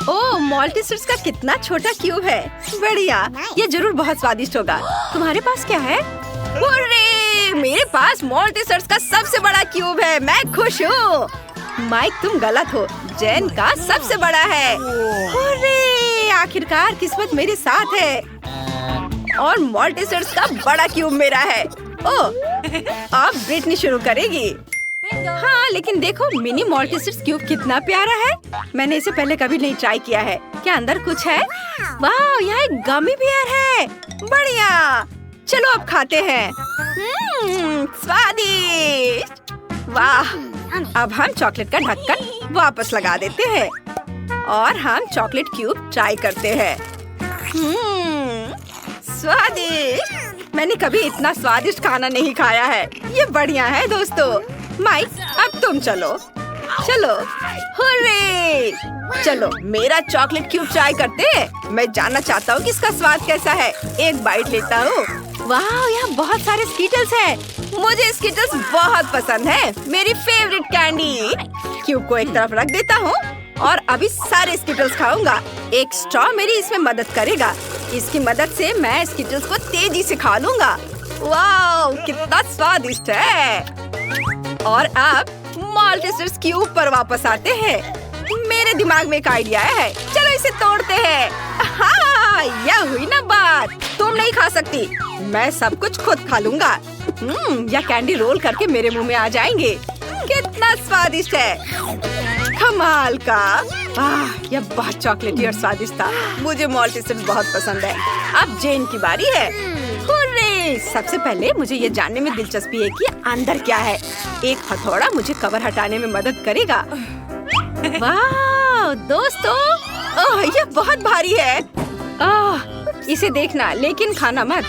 ओह, मॉल्टीसर्स का कितना छोटा क्यूब है। बढ़िया, ये जरूर बहुत स्वादिष्ट होगा। तुम्हारे पास क्या है? हुर्रे! मेरे पास मॉल्टीसर्स का सबसे बड़ा क्यूब है। मैं खुश हूँ। माइक, तुम गलत हो। जेन का सबसे बड़ा है। हुर्रे! आखिरकार किस्मत मेरे साथ है और मॉल्टीसर्स का बड़ा क्यूब मेरा है। ओह, अब ब्रिटनी शुरू करेगी। हाँ, लेकिन देखो मिनी मॉल्टीसर्स क्यूब कितना प्यारा है। मैंने इसे पहले कभी नहीं ट्राई किया है। क्या अंदर कुछ है? वाह, यहाँ एक गमी बियर है। बढ़िया, चलो अब खाते हैं। स्वादिष्ट। वाह, अब हम चॉकलेट का ढक्कन वापस लगा देते हैं और हम चॉकलेट क्यूब ट्राई करते हैं। स्वादिष्ट। मैंने कभी इतना स्वादिष्ट खाना नहीं खाया है। ये बढ़िया है दोस्तों। माइक, अब तुम चलो। चलो, हुर्रे! चलो मेरा चॉकलेट क्यूब ट्राई करते हैं। मैं जानना चाहता हूँ कि इसका स्वाद कैसा है। एक बाइट लेता हूँ। वाह, यहाँ बहुत सारे स्कीटल्स हैं। मुझे स्कीटल्स बहुत पसंद है। मेरी फेवरेट कैंडी। क्यूब को एक तरफ रख देता हूँ और अभी सारे स्कीटल्स खाऊंगा। एक स्ट्रॉ मेरी इसमें मदद करेगा। इसकी मदद से मैं स्कीटल्स को तेजी से खा लूंगा। वाह, कितना स्वादिष्ट है। और अब मॉल्टीसर्स क्यूब पर वापस आते हैं। मेरे दिमाग में एक आइडिया है। चलो इसे तोड़ते हैं। हाँ, यह हुई ना बात। तुम नहीं खा सकती। मैं सब कुछ खुद खा लूंगा। यह कैंडी रोल करके मेरे मुंह में आ जाएंगे। कितना स्वादिष्ट है। कमाल का। यह बहुत चॉकलेटी और स्वादिष्ट था। मुझे मॉल्टीसर्स बहुत पसंद है। अब जेन की बारी है। हुर्रे! सबसे पहले मुझे ये जानने में दिलचस्पी है कि अंदर क्या है। एक हथौड़ा मुझे कवर हटाने में मदद करेगा। वाह दोस्तों, ये बहुत भारी है। इसे देखना लेकिन खाना मत।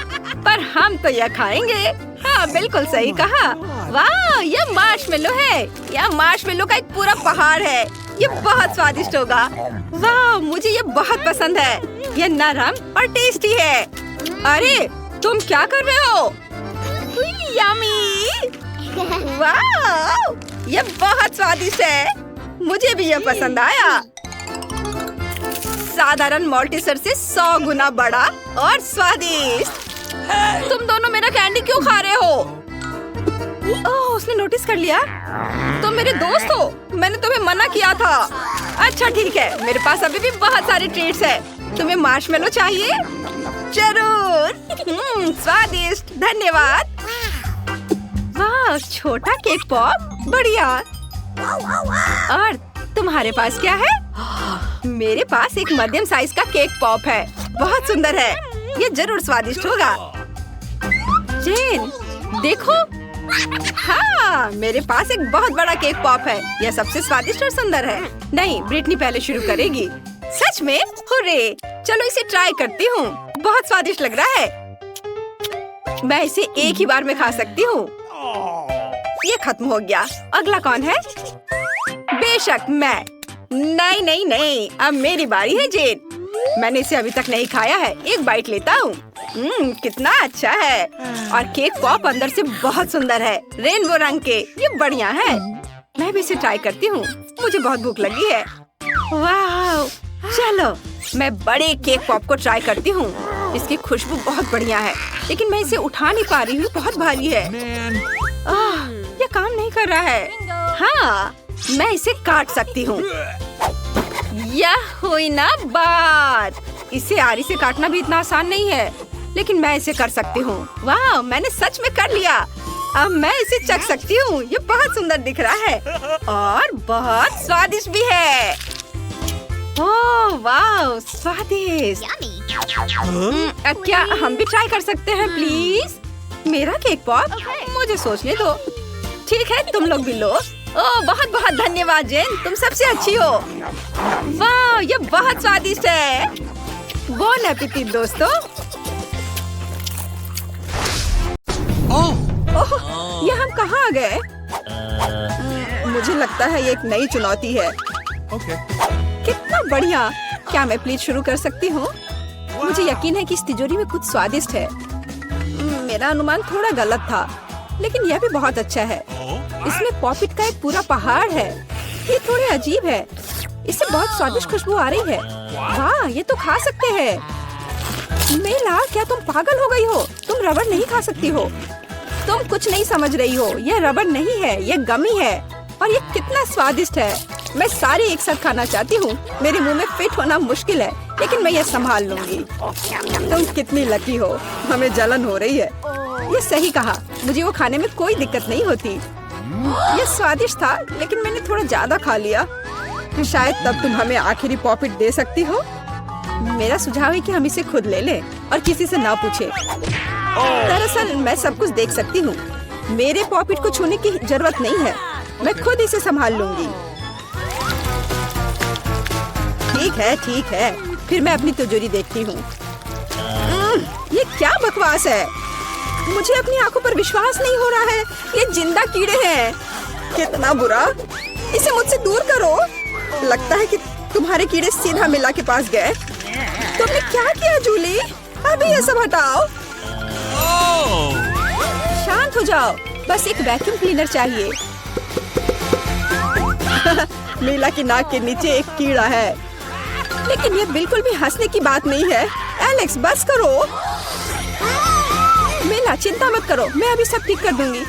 पर हम तो यह खाएंगे। हाँ, बिल्कुल सही कहा। वाह, यह मार्शमेलो है। यह मार्शमेलो का एक पूरा पहाड़ है। ये बहुत स्वादिष्ट होगा। वाह, मुझे ये बहुत पसंद है। यह नरम और टेस्टी है। अरे तुम क्या कर रहे हो? यम्मी! वाह, ये बहुत स्वादिष्ट है। मुझे भी यह पसंद आया। साधारण मॉल्टीसर से 100 गुना बड़ा और स्वादिष्ट। तुम दोनों मेरा कैंडी क्यों खा रहे हो? ओह, उसने नोटिस कर लिया। तुम मेरे दोस्त हो। मैंने तुम्हें मना किया था। अच्छा ठीक है, मेरे पास अभी भी बहुत सारे ट्रीट्स हैं। तुम्हें मार्शमेलो चाहिए? जरूर। स्वादिष्ट, धन्यवाद। वाह, छोटा केक पॉप, बढ़िया। और तुम्हारे पास क्या है? मेरे पास एक मध्यम साइज का केक पॉप है। बहुत सुंदर है। ये जरूर स्वादिष्ट होगा। जेन, देखो। हाँ, मेरे पास एक बहुत बड़ा केक पॉप है। यह सबसे स्वादिष्ट और सुंदर है। नहीं, ब्रिटनी पहले शुरू करेगी। सच में? हुर्रे! चलो इसे ट्राई करती हूँ। बहुत स्वादिष्ट लग रहा है। मैं इसे एक ही बार में खा सकती हूँ। ये खत्म हो गया। अगला कौन है? बेशक मैं। नहीं नहीं नहीं, अब मेरी बारी है जेन। मैंने इसे अभी तक नहीं खाया है। एक बाइट लेता हूँ। कितना अच्छा है। और केक पॉप अंदर से बहुत सुंदर है, रेनबो रंग के। ये बढ़िया है। मैं भी इसे ट्राई करती हूँ। मुझे बहुत भूख लगी है। वाह, चलो मैं बड़े केक पॉप को ट्राई करती हूँ। इसकी खुशबू बहुत बढ़िया है, लेकिन मैं इसे उठा नहीं पा रही हूँ। बहुत भारी है। ये काम नहीं कर रहा है। हाँ, मैं इसे काट सकती हूँ। यह हुई ना बात। इसे आरी से काटना भी इतना आसान नहीं है, लेकिन मैं इसे कर सकती हूँ। वाह, मैंने सच में कर लिया। अब मैं इसे चख सकती हूँ। ये बहुत सुंदर दिख रहा है और बहुत स्वादिष्ट भी है। ओह वाह, स्वादिष्ट। क्या हम भी ट्राई कर सकते हैं प्लीज? मेरा केक पॉप? मुझे सोचने दो। ठीक है, तुम लोग भी लो। ओह बहुत बहुत धन्यवाद जेन, तुम सबसे अच्छी हो। वाह, ये बहुत स्वादिष्ट है। बोन एपेटिट दोस्तों। ओह, ये हम कहाँ आ गए? मुझे लगता है ये एक नई चुनौती है। कितना बढ़िया। क्या मैं प्लीज शुरू कर सकती हूँ? मुझे यकीन है कि इस तिजोरी में कुछ स्वादिष्ट है। मेरा अनुमान थोड़ा गलत था, लेकिन यह भी बहुत अच्छा है। इसमें पॉपिट का एक पूरा पहाड़ है। ये थोड़े अजीब है। इससे बहुत स्वादिष्ट खुशबू आ रही है। वाह, ये तो खा सकते हैं। मेला, क्या तुम पागल हो गई हो? तुम रबड़ नहीं खा सकती हो। तुम कुछ नहीं समझ रही हो। यह रबड़ नहीं है, यह गमी है। और ये कितना स्वादिष्ट है। मैं सारे एक साथ खाना चाहती हूँ। मेरे मुंह में फिट होना मुश्किल है, लेकिन मैं ये संभाल लूंगी। तुम कितनी लकी हो। हमें जलन हो रही है। ये सही कहा, मुझे वो खाने में कोई दिक्कत नहीं होती। ये स्वादिष्ट था, लेकिन मैंने थोड़ा ज्यादा खा लिया। शायद तब तुम हमें आखिरी पॉपिट दे सकती हो। मेरा सुझाव है कि हम इसे खुद ले लें और किसी से ना पूछे। दरअसल मैं सब कुछ देख सकती हूँ। मेरे पॉपिट को छूने की जरूरत नहीं है। मैं खुद इसे संभाल लूंगी। ठीक है। फिर मैं अपनी तिजोरी देखती हूँ। ये क्या बकवास है? मुझे अपनी आंखों पर विश्वास नहीं हो रहा है। ये जिंदा कीड़े हैं। कितना बुरा। इसे मुझसे दूर करो। लगता है कि तुम्हारे कीड़े सीधा मिला के पास गए। तुमने क्या किया जूली? अभी ये सब हटाओ। शांत हो जाओ। बस एक वैक्यूम क्लीनर चाहिए। मीला की नाक के नीचे एक कीड़ा है, लेकिन ये बिल्कुल भी हंसने की बात नहीं है। एलेक्स, बस करो। मीला, चिंता मत करो, मैं अभी सब ठीक कर दूंगी।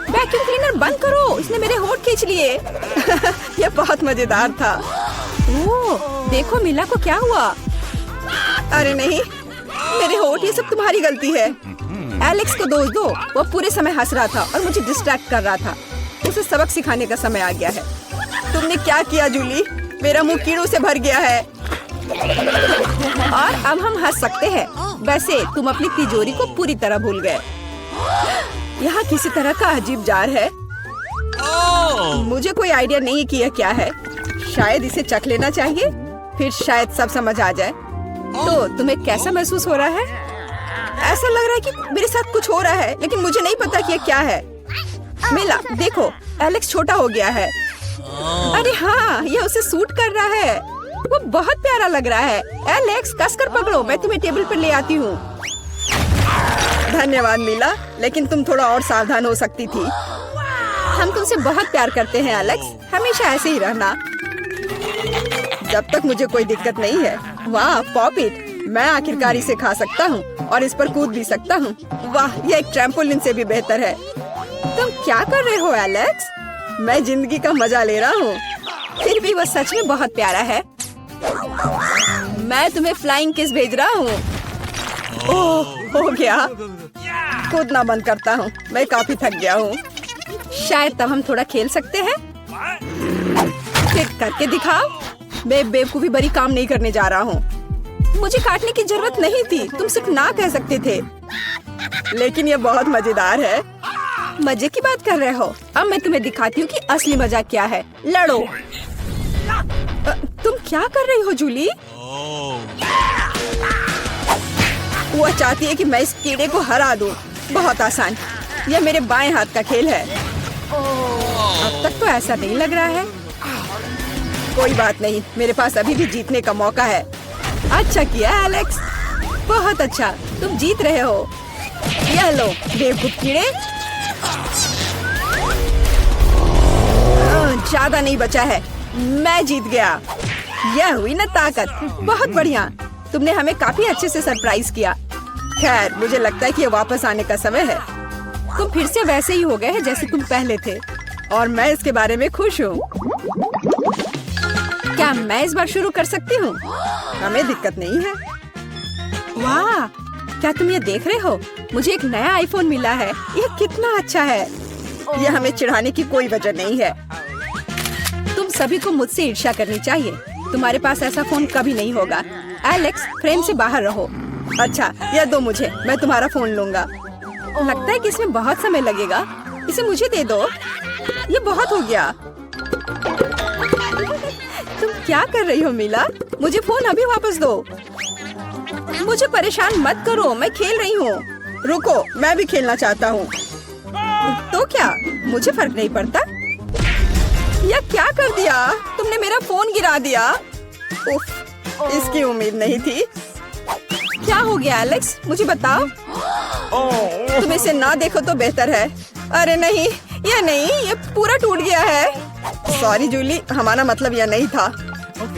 वैक्यूम क्लीनर बंद करो, इसने मेरे होंठ खींच लिए। यह बहुत मजेदार था। ओह, देखो मीला को क्या हुआ। अरे नहीं, मेरे होंठ, ये सब तुम्हारी गलती है। एलेक्स को दोष दो। वो पूरे समय हंस रहा था और मुझे डिस्ट्रैक्ट कर रहा था। उसे सबक सिखाने का समय आ गया है। तुमने क्या किया जूली? मेरा मुंह कीड़ों से भर गया है। और अब हम हंस सकते हैं। वैसे तुम अपनी तिजोरी को पूरी तरह भूल गए। यहाँ किसी तरह का अजीब जार है। मुझे कोई आइडिया नहीं कि यह क्या है। शायद इसे चख लेना चाहिए, फिर शायद सब समझ आ जाए। तो तुम्हें कैसा महसूस हो रहा है? ऐसा लग रहा है कि मेरे साथ कुछ हो रहा है, लेकिन मुझे नहीं पता कि यह क्या है। मिला, देखो, एलेक्स छोटा हो गया है। अरे हाँ, ये उसे सूट कर रहा है। वो बहुत प्यारा लग रहा है। एलेक्स, कसकर पकड़ो, मैं तुम्हें टेबल पर ले आती हूँ। धन्यवाद मीला, लेकिन तुम थोड़ा और सावधान हो सकती थी। हम तुमसे बहुत प्यार करते हैं एलेक्स, हमेशा ऐसे ही रहना। जब तक मुझे कोई दिक्कत नहीं है। वाह, पॉपिट, मैं आखिरकार इसे खा सकता हूँ और इस पर कूद भी सकता हूँ। वाह, ये एक ट्रैम्पोलिन से भी बेहतर है। तुम क्या कर रहे हो एलेक्स? मैं जिंदगी का मजा ले रहा हूँ। फिर भी वह सच में बहुत प्यारा है। मैं तुम्हें फ्लाइंग किस भेज रहा हूँ। ओह, हो गया। कूदना बंद करता हूँ, मैं काफी थक गया हूँ। शायद तब हम थोड़ा खेल सकते हैं। फिर करके दिखाओ। मैं बेवकूफी भरी काम नहीं करने जा रहा हूँ। मुझे काटने की जरूरत नहीं थी, तुम सिर्फ ना कह सकते थे। लेकिन यह बहुत मजेदार है। मजे की बात कर रहे हो? अब मैं तुम्हें दिखाती हूँ कि असली मजा क्या है। लड़ो। तुम क्या कर रही हो जूली? वो चाहती है कि मैं इस कीड़े को हरा दूं। बहुत आसान। यह मेरे बाएं हाथ का खेल है। अब तक तो ऐसा नहीं लग रहा है। कोई बात नहीं, मेरे पास अभी भी जीतने का मौका है। अच्छा किया एलेक्स, बहुत अच्छा, तुम जीत रहे हो। यह लो बेवकूफ कीड़े। ज्यादा नहीं बचा है, मैं जीत गया। यह हुई ना ताकत। बहुत बढ़िया, तुमने हमें काफी अच्छे से सरप्राइज किया। खैर, मुझे लगता है कि ये वापस आने का समय है। तुम फिर से वैसे ही हो गए हैं जैसे तुम पहले थे। और मैं इसके बारे में खुश हूँ। क्या मैं इस बार शुरू कर सकती हूँ? हमें दिक्कत नहीं है। वाह, क्या तुम ये देख रहे हो? मुझे एक नया आईफोन मिला है। ये कितना अच्छा है। ये हमें चिढ़ाने की कोई वजह नहीं है। तुम सभी को मुझसे ईर्ष्या करनी चाहिए। तुम्हारे पास ऐसा फोन कभी नहीं होगा। एलेक्स, फ्रेम से बाहर रहो। अच्छा, यह दो मुझे, मैं तुम्हारा फोन लूंगा। लगता है कि इसमें बहुत समय लगेगा। इसे मुझे दे दो। ये बहुत हो गया। तुम क्या कर रही हो मीला? मुझे फोन अभी वापस दो। मुझे परेशान मत करो, मैं खेल रही हूँ। रुको, मैं भी खेलना चाहता हूँ। तो क्या, मुझे फर्क नहीं पड़ता। यह क्या कर दिया? तुमने मेरा फोन गिरा दिया। उफ, इसकी उम्मीद नहीं थी। क्या हो गया एलेक्स? मुझे बताओ। तुम इसे ना देखो तो बेहतर है। अरे नहीं, ये पूरा टूट गया है। सॉरी जूली, हमारा मतलब यह नहीं था।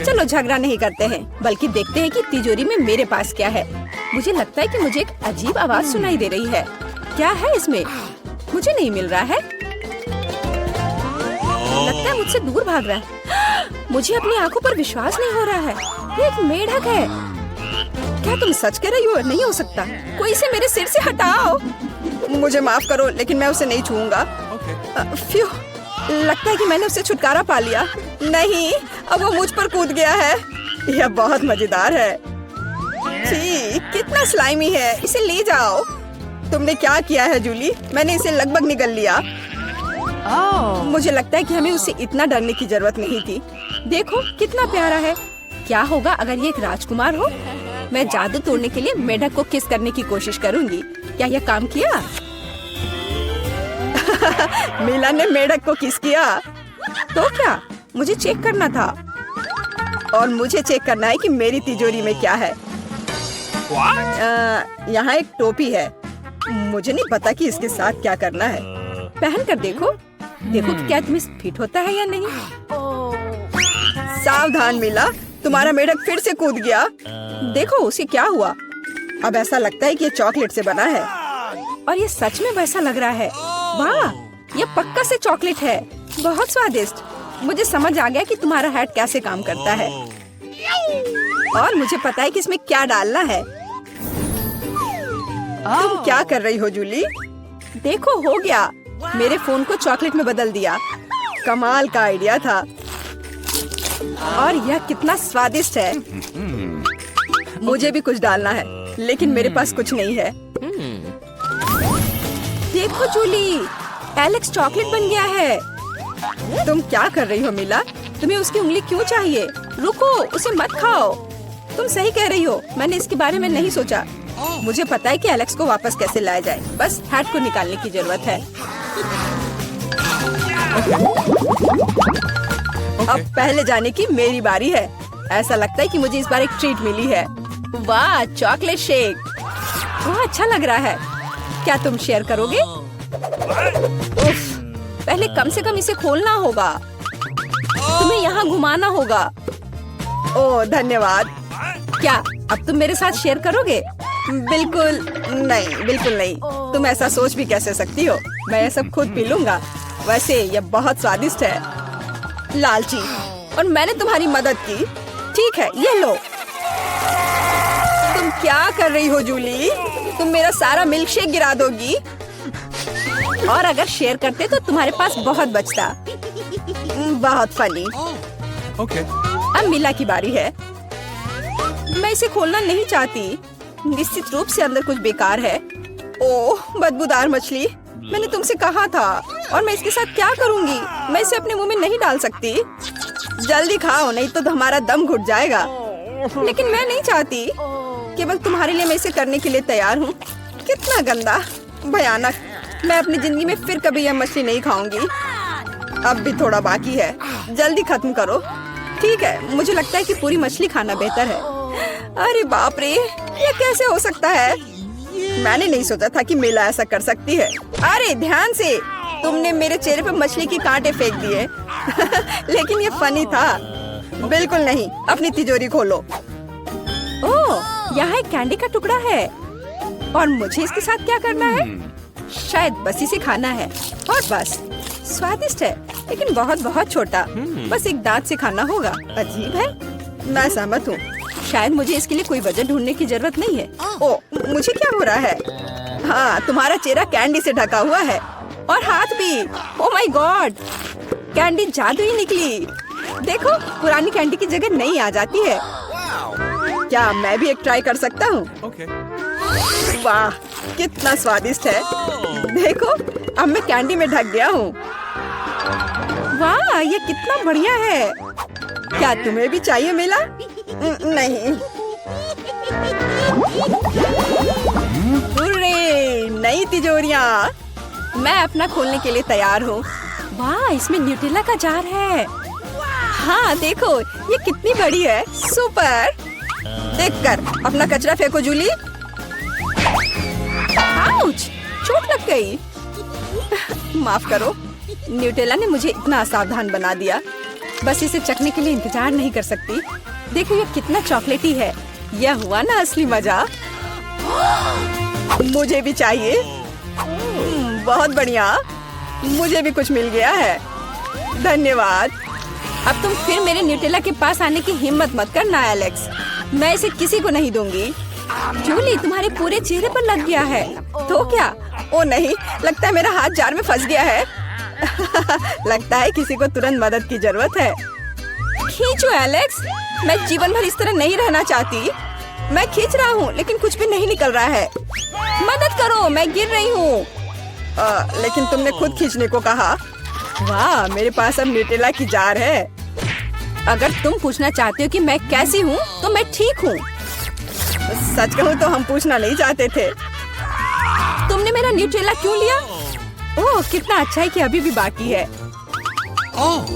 चलो झगड़ा नहीं करते हैं, बल्कि देखते हैं कि तिजोरी में मेरे पास क्या है। मुझे लगता है कि मुझे एक अजीब आवाज सुनाई दे रही है। क्या है इसमें? मुझे नहीं मिल रहा है। लगता है मुझसे दूर भाग रहा है। मुझे अपनी आंखों पर विश्वास नहीं हो रहा है। ये एक मेढक है। क्या तुम सच कह रही हो? नहीं हो सकता। कोई इसे मेरे सिर से हटाओ। मुझे माफ करो, लेकिन मैं उसे नहीं छूऊंगा। फ्यू, लगता है कि मैंने उससे छुटकारा पा लिया। नहीं, अब वो मुझ पर कूद गया है। यह बहुत मजेदार है। छी, कितना स्लाइमी है। इसे ले जाओ। तुमने क्या किया है जूली? मैंने इसे लगभग निगल लिया। मुझे लगता है कि हमें उससे इतना डरने की जरूरत नहीं थी। देखो कितना प्यारा है। क्या होगा अगर ये एक राजकुमार हो? मैं जादू तोड़ने के लिए मेढक को किस करने की कोशिश करूंगी। क्या यह काम किया? मीला ने मेढक को किस किया। तो क्या, मुझे चेक करना था। और मुझे चेक करना है कि मेरी तिजोरी में क्या है। यहाँ एक टोपी है। मुझे नहीं पता कि इसके साथ क्या करना है। पहन कर देखो कि क्या तुम्हें फिट होता है या नहीं। सावधान मीला, तुम्हारा मेढक फिर से कूद गया। देखो उसे क्या हुआ। अब ऐसा लगता है कि ये चॉकलेट से बना है। और ये सच में वैसा लग रहा है। वाह, ये पक्का से चॉकलेट है। बहुत स्वादिष्ट। मुझे समझ आ गया कि तुम्हारा हैट कैसे काम करता है। और मुझे पता है कि इसमें क्या डालना है। तुम क्या कर रही हो जूली? देखो, हो गया। मेरे फोन को चॉकलेट में बदल दिया। कमाल का आइडिया था। और यह कितना स्वादिष्ट है। मुझे भी कुछ डालना है, लेकिन मेरे पास कुछ नहीं है। देखो जूली, एलेक्स चॉकलेट बन गया है। तुम क्या कर रही हो मीला? तुम्हें उसकी उंगली क्यों चाहिए? रुको, उसे मत खाओ। तुम सही कह रही हो, मैंने इसके बारे में नहीं सोचा। मुझे पता है कि एलेक्स को वापस कैसे लाया जाए। बस हैट को निकालने की जरूरत है। अब पहले जाने की मेरी बारी है। ऐसा लगता है कि मुझे इस बार एक ट्रीट मिली है। वाह, चॉकलेट शेक। वह अच्छा लग रहा है। क्या तुम शेयर करोगे? उफ, पहले कम से कम इसे खोलना होगा। तुम्हें यहाँ घुमाना होगा। ओह धन्यवाद। क्या अब तुम मेरे साथ शेयर करोगे? बिल्कुल नहीं, बिल्कुल नहीं। तुम ऐसा सोच भी कैसे सकती हो? मैं ये सब खुद पी लूंगा। वैसे यह बहुत स्वादिष्ट है। लालची, और मैंने तुम्हारी मदद की। ठीक है, ये लो। तुम क्या कर रही हो जूली? तुम मेरा सारा मिल्क शेक गिरा दोगी। और अगर शेयर करते तो तुम्हारे पास बहुत बचता। बहुत फनी। अब मीला की बारी है। मैं इसे खोलना नहीं चाहती। निश्चित रूप से अंदर कुछ बेकार है। ओह, बदबूदार मछली। मैंने तुमसे कहा था। और मैं इसके साथ क्या करूंगी? मैं इसे अपने मुंह में नहीं डाल सकती। जल्दी खाओ, नहीं तो हमारा दम घुट जाएगा। लेकिन मैं नहीं चाहती। केवल तुम्हारे लिए मैं इसे करने के लिए तैयार हूँ। कितना गंदा, भयानक। मैं अपनी जिंदगी में फिर कभी यह मछली नहीं खाऊंगी। अब भी थोड़ा बाकी है। जल्दी खत्म करो। ठीक है, मुझे लगता है कि पूरी मछली खाना बेहतर है। अरे बाप रे, ये कैसे हो सकता है? मैंने नहीं सोचा था कि मीला ऐसा कर सकती है। अरे ध्यान से, तुमने मेरे चेहरे पे मछली के कांटे फेंक दिए। लेकिन ये फनी था। बिल्कुल नहीं, अपनी तिजोरी खोलो। ओह, यहाँ एक कैंडी का टुकड़ा है। और मुझे इसके साथ क्या करना है? शायद बस इसे खाना है। और बस, स्वादिष्ट है, लेकिन बहुत बहुत छोटा। बस एक दांत से खाना होगा। अजीब है। मैं सहमत हूँ। शायद मुझे इसके लिए कोई वजह ढूंढने की जरूरत नहीं है। ओ, मुझे क्या हो रहा है? हाँ, तुम्हारा चेहरा कैंडी से ढका हुआ है और हाथ भी। ओ माय गॉड, कैंडी जादुई निकली। देखो, पुरानी कैंडी की जगह नई आ जाती है। क्या मैं भी एक ट्राई कर सकता हूँ? Okay. वाह, कितना स्वादिष्ट है। देखो, अब मैं कैंडी में ढक गया हूँ। वाह, ये कितना बढ़िया है। क्या तुम्हें भी चाहिए मिला? नहीं। हुर्रे, नई तिजोरियां। मैं अपना खोलने के लिए तैयार हूँ। वाह, इसमें न्यूटेला का जार है। हाँ, देखो, ये कितनी बड़ी है। सुपर। देखकर अपना कचरा फेंको जूली। आउच, चोट लग गई। माफ करो, न्यूटेला ने मुझे इतना असावधान बना दिया। बस इसे चखने के लिए इंतजार नहीं कर सकती। देखो, ये कितना चॉकलेटी है। यह हुआ ना असली मजा। मुझे भी चाहिए। बहुत बढ़िया, मुझे भी कुछ मिल गया है। धन्यवाद। अब तुम फिर मेरे न्यूटेला के पास आने की हिम्मत मत करना एलेक्स। मैं इसे किसी को नहीं दूंगी। जूली, तुम्हारे पूरे चेहरे पर लग गया है। तो क्या? ओ नहीं, लगता है मेरा हाथ जार में फंस गया है। लगता है किसी को तुरंत मदद की जरूरत है। खींचो एलेक्स, मैं जीवन भर इस तरह नहीं रहना चाहती। मैं खींच रहा हूँ, लेकिन कुछ भी नहीं निकल रहा है। मदद करो, मैं गिर रही हूँ। लेकिन तुमने खुद खींचने को कहा। वाह, मेरे पास अब न्यूटेला की जार है। अगर तुम पूछना चाहते हो कि मैं कैसी हूँ, तो मैं ठीक हूँ। सच कहूँ तो हम पूछना नहीं चाहते थे। तुमने मेरा न्यूटेला क्यों लिया? ओह, कितना अच्छा है कि अभी भी बाकी है।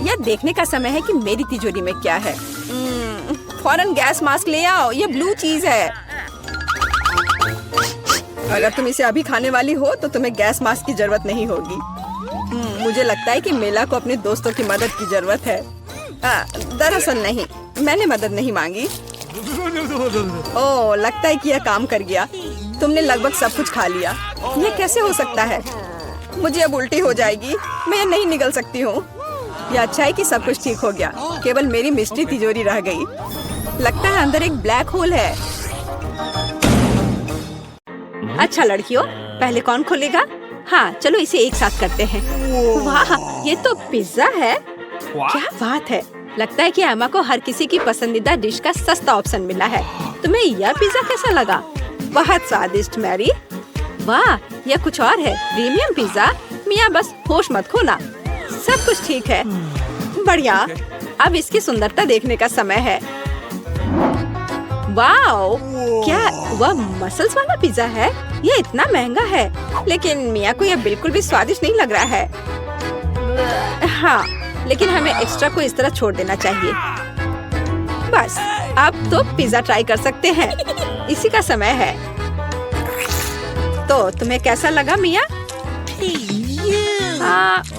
यह देखने का समय है कि मेरी तिजोरी में क्या है। फौरन गैस मास्क ले आओ, ये ब्लू चीज है। अगर तुम इसे अभी खाने वाली हो तो तुम्हें गैस मास्क की जरूरत नहीं होगी। मुझे लगता है कि मेला को अपने दोस्तों की मदद की जरूरत है। दरअसल नहीं, मैंने मदद नहीं मांगी। ओह, लगता है कि यह काम कर गया। तुमने लगभग सब कुछ खा लिया। यह कैसे हो सकता है? मुझे अब उल्टी हो जाएगी। मैं यह नहीं निगल सकती हूँ। यह अच्छा है कि सब कुछ ठीक हो गया। केवल मेरी मिस्ट्री तिजोरी रह गई। लगता है अंदर एक ब्लैक होल है। अच्छा लड़कियों, पहले कौन खोलेगा? हाँ, चलो इसे एक साथ करते हैं। वाह, ये तो पिज्जा है। क्या बात है। लगता है कि एमा को हर किसी की पसंदीदा डिश का सस्ता ऑप्शन मिला है। तुम्हें यह पिज्जा कैसा लगा? बहुत स्वादिष्ट मैरी। वाह, यह कुछ और है। Premium pizza. मिया, बस होश मत खोना। सब कुछ ठीक है। बढ़िया। अब इसकी सुंदरता देखने का समय है। वाओ, क्या वह मसल्स वाला पिज्जा है? ये इतना महंगा है, लेकिन मिया को यह बिल्कुल भी स्वादिष्ट नहीं लग रहा है। हाँ, लेकिन हमें एक्स्ट्रा को इस तरह छोड़ देना चाहिए। बस, अब तो पिज्जा ट्राई कर सकते हैं। इसी का समय है। तो तुम्हें कैसा लगा मिया?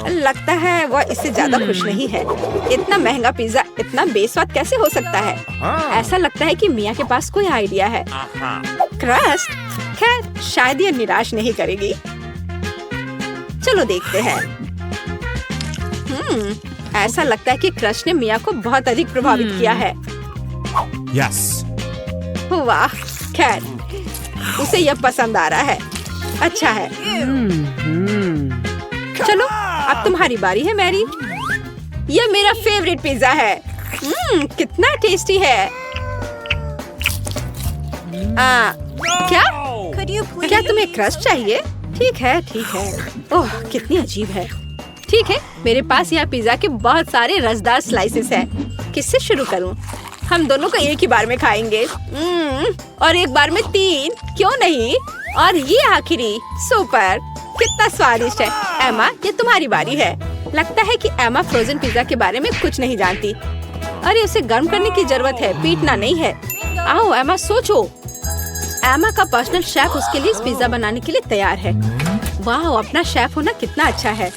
लगता है वह इससे ज्यादा खुश नहीं है। इतना महंगा पिज्जा इतना बेस्वाद कैसे हो सकता है? ऐसा लगता है कि मिया के पास कोई आइडिया है। क्रस्ट, खैर शायद ये निराश नहीं करेगी। चलो देखते हैं। ऐसा लगता है कि क्रस्ट ने मिया को बहुत अधिक प्रभावित किया है। Yes. वाह, खैर उसे यह पसंद आ रहा है। अच्छा है। चलो, अब तुम्हारी बारी है मैरी। यह मेरा फेवरेट पिज्जा है। कितना टेस्टी है। क्या तुम्हें क्रस्ट चाहिए? ठीक है, ठीक है। ओह, कितनी अजीब है। ठीक है, मेरे पास यहाँ पिज्जा के बहुत सारे रसदार स्लाइसेस हैं। किससे शुरू करूँ? हम दोनों को एक ही बार में खाएंगे। और एक बार में 3, क्यों नहीं? और ये आखिरी। सुपर, कितना स्वादिष्ट है। एमा, ये तुम्हारी बारी है। लगता है कि एमा फ्रोजन पिज्जा के बारे में कुछ नहीं जानती। अरे, उसे गर्म करने की जरूरत है, पीटना नहीं है। आओ एमा, सोचो। एमा का पर्सनल शेफ उसके लिए इस पिज्जा बनाने के लिए तैयार है। वाह, अपना शेफ होना कितना अच्छा है।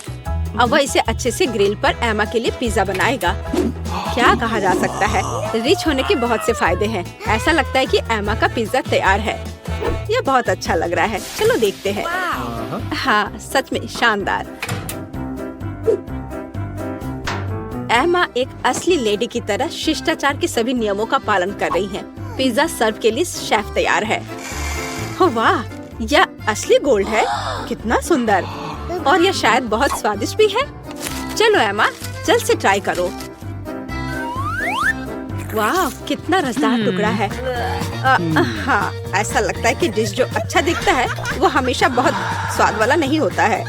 अब वह इसे अच्छे से ग्रिल पर एमा के लिए पिज्जा बनाएगा। क्या कहा जा सकता है, रिच होने के बहुत से फायदे हैं। ऐसा लगता है कि एमा का पिज्जा तैयार है। यह बहुत अच्छा लग रहा है। चलो देखते हैं। हाँ, सच में शानदार। एमा एक असली लेडी की तरह शिष्टाचार के सभी नियमों का पालन कर रही है। पिज्जा सर्व के लिए शेफ तैयार है। हो वाह, यह असली गोल्ड है। कितना सुंदर, और यह शायद बहुत स्वादिष्ट भी है। चलो एमा, जल्द से ट्राई करो। वाह, कितना रसदार टुकड़ा है। हाँ, ऐसा लगता है कि डिश जो अच्छा दिखता है वो हमेशा बहुत स्वाद वाला नहीं होता है।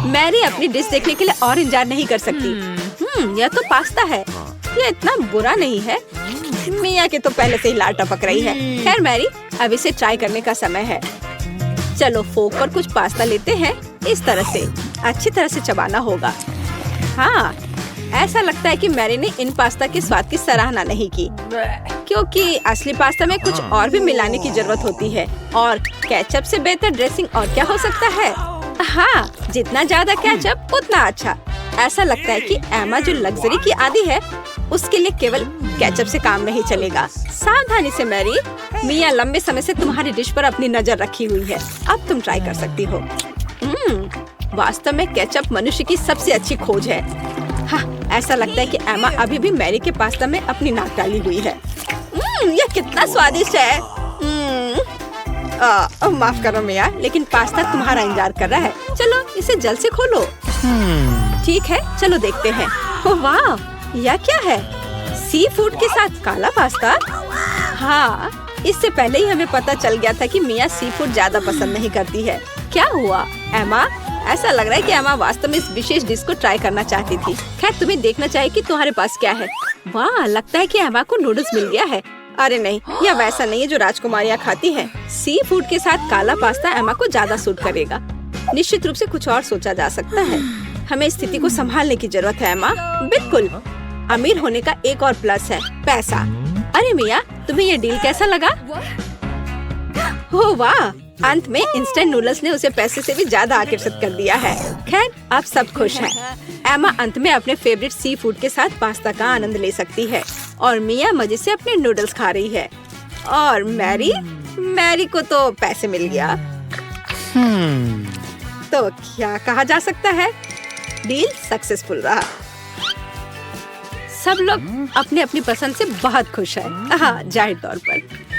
मैरी अपनी डिश देखने के लिए और इंतजार नहीं कर सकती। यह तो पास्ता है। यह इतना बुरा नहीं है। मिया के तो पहले से ही लार टपक रही है। खैर मैरी, अब इसे ट्राई करने का समय है। चलो फोक पर कुछ पास्ता लेते हैं। इस तरह से अच्छी तरह से चबाना होगा। हाँ, ऐसा लगता है कि मैरी ने इन पास्ता के स्वाद की सराहना नहीं की, क्योंकि असली पास्ता में कुछ और भी मिलाने की जरूरत होती है। और केचप से बेहतर ड्रेसिंग और क्या हो सकता है। हाँ, जितना ज्यादा केचप उतना अच्छा। ऐसा लगता है कि एमा जो लग्जरी की आदी है, उसके लिए केवल केचप से काम नहीं चलेगा। सावधानी से मैरी, मिया लंबे समय से तुम्हारी डिश पर अपनी नजर रखी हुई है। अब तुम ट्राई कर सकती हो। वास्तव में केचप मनुष्य की सबसे अच्छी खोज है। हाँ, ऐसा लगता है कि एमा अभी भी मैरी के पास्ता में अपनी नाक डाली हुई है। यह कितना स्वादिष्ट है। माफ करो मिया, लेकिन पास्ता तुम्हारा इंतजार कर रहा है। चलो इसे जल्द से खोलो। ठीक है, चलो देखते हैं। ओह वाह, यह क्या है? सी फूड के साथ काला पास्ता। हाँ, इससे पहले ही हमें पता चल गया था कि मिया सी फूड ज्यादा पसंद नहीं करती है। क्या हुआ एमा? ऐसा लग रहा है कि एमा वास्तव में इस विशेष डिश को ट्राई करना चाहती थी। खैर, तुम्हें देखना चाहिए कि तुम्हारे पास क्या है। वाह, लगता है कि एमा को नूडल्स मिल गया है। अरे नहीं, यह वैसा नहीं है जो राजकुमारियाँ खाती हैं। सी फूड के साथ काला पास्ता एमा को ज्यादा सूट करेगा। निश्चित रूप से कुछ और सोचा जा सकता है। हमें स्थिति को संभालने की जरूरत है एमा। बिल्कुल, अमीर होने का एक और प्लस है पैसा। अरे मिया, तुम्हें ये डील कैसा लगा? हो वाह, अंत में इंस्टेंट नूडल्स ने उसे पैसे से भी ज्यादा आकर्षित कर दिया है। खैर, अब सब खुश हैं। एमा अंत में अपने फेवरेट सी फूड के साथ पास्ता का आनंद ले सकती है और मिया मजे से अपने नूडल्स खा रही है। और मैरी को तो पैसे मिल गया। तो क्या कहा जा सकता है, डील सक्सेसफुल रहा। सब लोग अपने अपनी पसंद से बहुत खुश हैं। हाँ, जाहिर तौर पर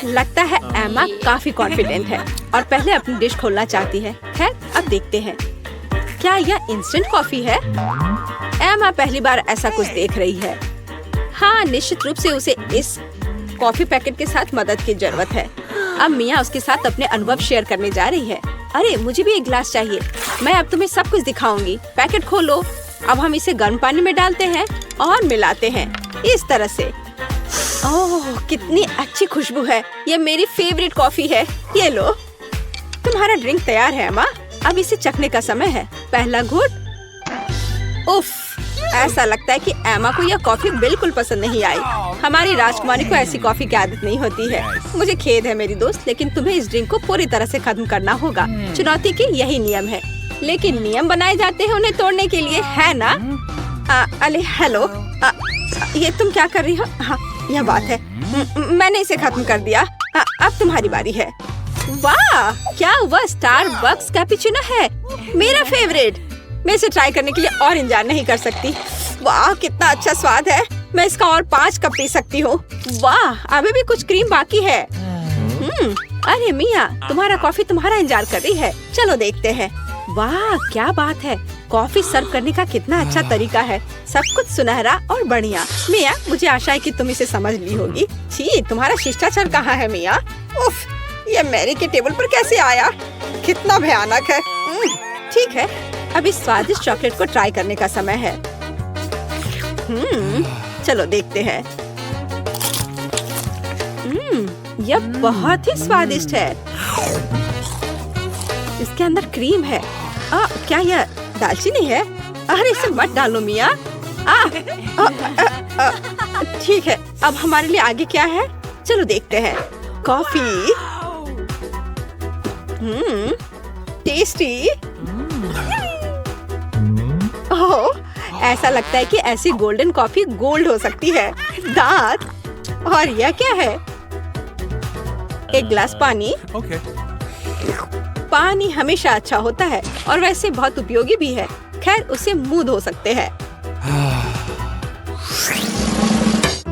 लगता है एमा काफी कॉन्फिडेंट है और पहले अपनी डिश खोलना चाहती है। खैर, अब देखते हैं। क्या यह इंस्टेंट कॉफी है? एमा पहली बार ऐसा कुछ देख रही है। हाँ, निश्चित रूप से उसे इस कॉफी पैकेट के साथ मदद की जरूरत है। अब मिया उसके साथ अपने अनुभव शेयर करने जा रही है। अरे, मुझे भी एक गिलास चाहिए। मैं अब तुम्हें सब कुछ दिखाऊंगी। पैकेट खोलो। अब हम इसे गर्म पानी में डालते हैं और मिलाते हैं इस तरह से। ओह, कितनी अच्छी खुशबू है। ये मेरी फेवरेट कॉफी है। ये लो, तुम्हारा ड्रिंक तैयार है एमा। अब इसे चखने का समय है। पहला घूंट। उफ, ऐसा लगता है कि एमा को यह कॉफी बिल्कुल पसंद नहीं आई। हमारी राजकुमारी को ऐसी कॉफी की आदत नहीं होती है। मुझे खेद है मेरी दोस्त, लेकिन तुम्हें इस ड्रिंक को पूरी तरह से खत्म करना होगा। चुनौती के यही नियम है, लेकिन नियम बनाए जाते हैं उन्हें तोड़ने के लिए, है ना? अरे हेलो, ये तुम क्या कर रही हो? हाँ, यह बात है। मैंने इसे खत्म कर दिया। अब तुम्हारी बारी है। वाह, क्या वह स्टारबक्स कैपुचिनो है, मेरा फेवरेट। मैं इसे ट्राई करने के लिए और इंतजार नहीं कर सकती। वाह, कितना अच्छा स्वाद है। मैं इसका और 5 कप पी सकती हूँ। वाह, अभी भी कुछ क्रीम बाकी है। अरे मिया, तुम्हारा कॉफी तुम्हारा इंतजार कर रही है। चलो देखते हैं। वाह, क्या बात है। कॉफी सर्व करने का कितना अच्छा तरीका है। सब कुछ सुनहरा और बढ़िया। मिया, मुझे आशा है कि तुम इसे समझ ली होगी। छी, तुम्हारा शिष्टाचार कहाँ है मिया? उफ, ये मैरी के टेबल पर कैसे आया? कितना भयानक है। ठीक है, अब इस स्वादिष्ट चॉकलेट को ट्राई करने का समय है। चलो देखते हैं। यह बहुत ही स्वादिष्ट है। इसके अंदर क्रीम है। क्या यह दालचीनी है? अरे इसे मत डालो मिया। ठीक है, अब हमारे लिए आगे क्या है? चलो देखते हैं। कॉफी। टेस्टी। ओह, ऐसा लगता है कि ऐसी गोल्डन कॉफी गोल्ड हो सकती है। दांत। और यह क्या है? एक गिलास पानी। Okay. पानी हमेशा अच्छा होता है और वैसे बहुत उपयोगी भी है। खैर उसे मुंह धो सकते हैं।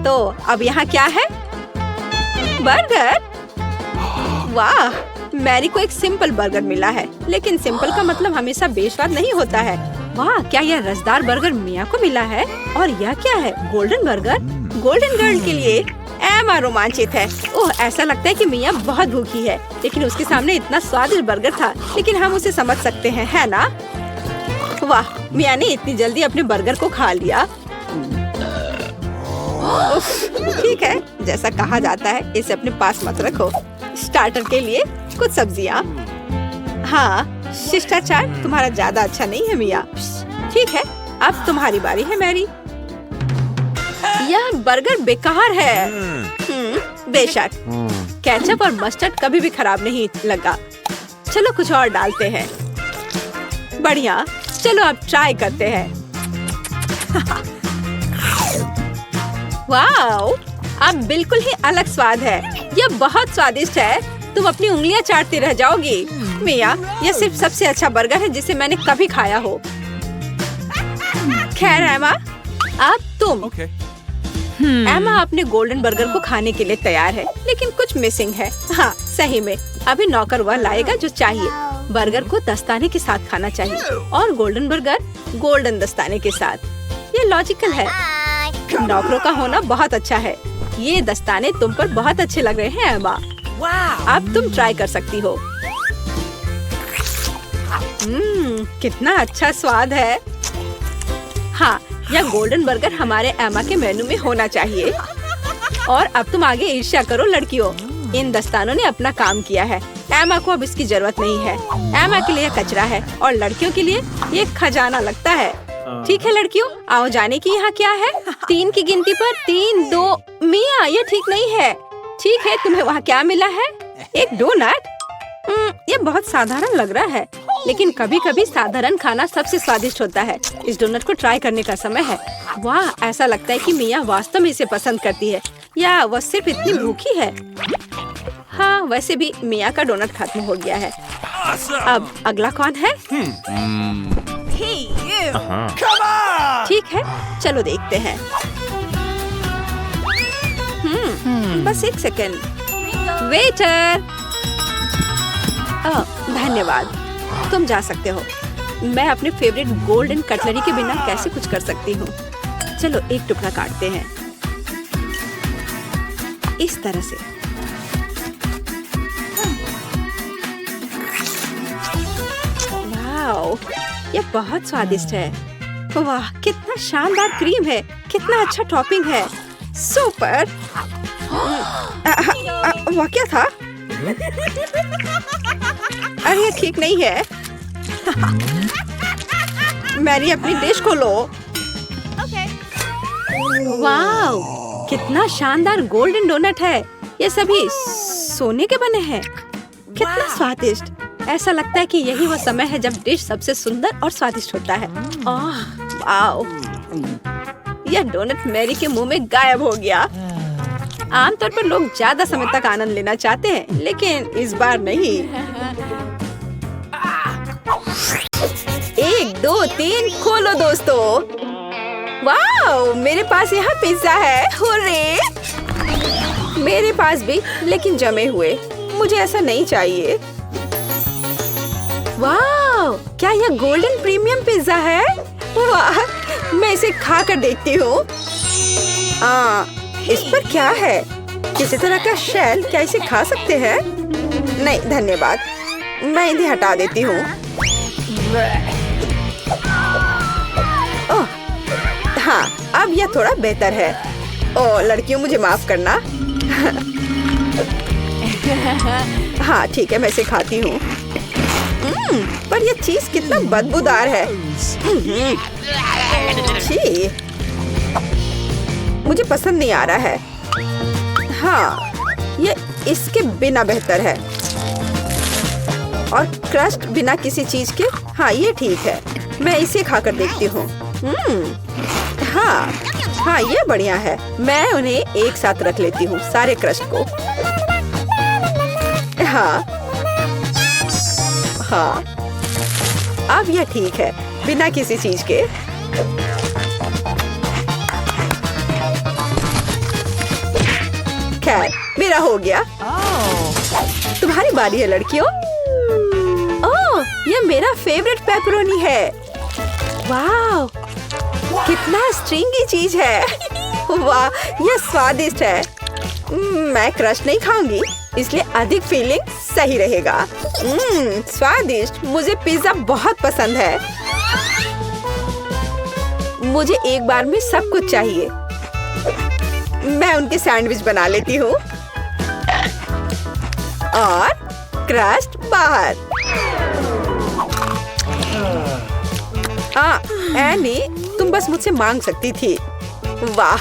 तो अब यहाँ क्या है? बर्गर। वाह, मैरी को एक सिंपल बर्गर मिला है, लेकिन सिंपल का मतलब हमेशा बेस्वाद नहीं होता है। वाह, क्या यह रसदार बर्गर मिया को मिला है? और यह क्या है? Golden burger. गोल्डन गर्ल के लिए एमा रोमांचित है। ओह, ऐसा लगता है कि मिया बहुत भूखी है, लेकिन उसके सामने इतना स्वादिष्ट बर्गर था, लेकिन हम उसे समझ सकते हैं, है ना? वाह, मिया ने इतनी जल्दी अपने बर्गर को खा लिया। ठीक है, जैसा कहा जाता है इसे अपने पास मत रखो। स्टार्टर के लिए कुछ सब्जियाँ। हाँ, शिष्टाचार तुम्हारा ज्यादा अच्छा नहीं है मिया। ठीक है, अब तुम्हारी बारी है मैरी। यह बर्गर बेकार है। बेशक, केचप और मस्टर्ड कभी भी खराब नहीं लगा। चलो कुछ और डालते हैं। बढ़िया, चलो अब ट्राई करते हैं। वाओ, अब बिल्कुल ही अलग स्वाद है। यह बहुत स्वादिष्ट है। तुम अपनी उंगलियां चाटते रह जाओगी। मिया, यह सिर्फ सबसे अच्छा बर्गर है जिसे मैंने कभी खाया हो। खैर एमा, अब तुम। Okay. एमा अपने गोल्डन बर्गर को खाने के लिए तैयार है, लेकिन कुछ मिसिंग है। हाँ, सही में अभी नौकर वह लाएगा जो चाहिए। बर्गर को दस्ताने के साथ खाना चाहिए और गोल्डन बर्गर गोल्डन दस्ताने के साथ। ये लॉजिकल है। नौकरों का होना बहुत अच्छा है। ये दस्ताने तुम पर बहुत अच्छे लग रहे हैं एमा। अब तुम ट्राई कर सकती हो। कितना अच्छा स्वाद है। हाँ, यह गोल्डन बर्गर हमारे एमा के मेनू में होना चाहिए। और अब तुम आगे ईर्ष्या करो लड़कियों। इन दस्तानों ने अपना काम किया है। एमा को अब इसकी जरूरत नहीं है। एमा के लिए कचरा है और लड़कियों के लिए ये खजाना लगता है। ठीक है लड़कियों, आओ जाने की यहाँ क्या है? 3 की गिनती पर 3, 2। मिया, ये ठीक नहीं है। ठीक है, तुम्हें वहाँ क्या मिला है? एक डोनट। ये बहुत साधारण लग रहा है, लेकिन कभी कभी साधारण खाना सबसे स्वादिष्ट होता है। इस डोनट को ट्राई करने का समय है। वाह, ऐसा लगता है कि मिया वास्तव में इसे पसंद करती है, या वह सिर्फ इतनी भूखी है। हाँ, वैसे भी मिया का डोनट खत्म हो गया है। अब अगला कौन है? ठीक है, चलो देखते हैं। बस एक सेकेंड। वेटर, धन्यवाद, तुम जा सकते हो। मैं अपने फेवरेट गोल्डन कटलरी के बिना कैसे कुछ कर सकती हूँ। चलो एक टुकड़ा काटते हैं इस तरह से। वाओ, यह बहुत स्वादिष्ट है। वाह, कितना शानदार क्रीम है, कितना अच्छा टॉपिंग है। सुपर। वह क्या था? अरे ये ठीक नहीं है। मैरी, अपनी डिश को लो। वाओ, कितना शानदार गोल्डन डोनट है। ये सभी सोने के बने हैं। कितना स्वादिष्ट। ऐसा लगता है कि यही वो समय है जब डिश सबसे सुंदर और स्वादिष्ट होता है। वाओ, यह डोनट मैरी के मुंह में गायब हो गया। आमतौर पर लोग ज्यादा समय तक आनंद लेना चाहते हैं, लेकिन इस बार नहीं। 1, 2, 3, खोलो दोस्तों। वाओ, मेरे पास यहाँ पिज्जा है। हुर्रे! मेरे पास भी, लेकिन जमे हुए। मुझे ऐसा नहीं चाहिए। वाओ, क्या यह गोल्डन प्रीमियम पिज्जा है? वाह, मैं इसे खा कर देखती हूँ। इस पर क्या है? किसी तरह का शेल? क्या इसे खा सकते हैं? नहीं धन्यवाद, मैं इन्हें हटा देती हूँ। ओह, हाँ, अब यह थोड़ा बेहतर है। ओह लड़कियों, मुझे माफ करना। हाँ ठीक है, मैं इसे खाती हूँ। पर यह चीज कितना बदबूदार है। छी, मुझे पसंद नहीं आ रहा है। हाँ, ये इसके बिना बेहतर है। और क्रस्ट बिना किसी चीज के। हाँ, ये ठीक है, मैं इसे खाकर देखती हूँ। हाँ, ये बढ़िया है। मैं उन्हें एक साथ रख लेती हूँ, सारे क्रस्ट को। हाँ, हाँ, अब यह ठीक है, बिना किसी चीज के। खैर, मेरा हो गया। तुम्हारी बारी है लड़कियों। ओह, यह मेरा फेवरेट पेपरोनी है। वाह, कितना स्ट्रिंगी चीज है। वाह, यह स्वादिष्ट है। मैं क्रश नहीं खाऊंगी, इसलिए अधिक फीलिंग सही रहेगा। स्वादिष्ट। मुझे पिज्जा बहुत पसंद है। मुझे एक बार में सब कुछ चाहिए। मैं उनके सैंडविच बना लेती हूँ और क्रस्ट बाहर। एनी, तुम बस मुझसे मांग सकती थी। वाह,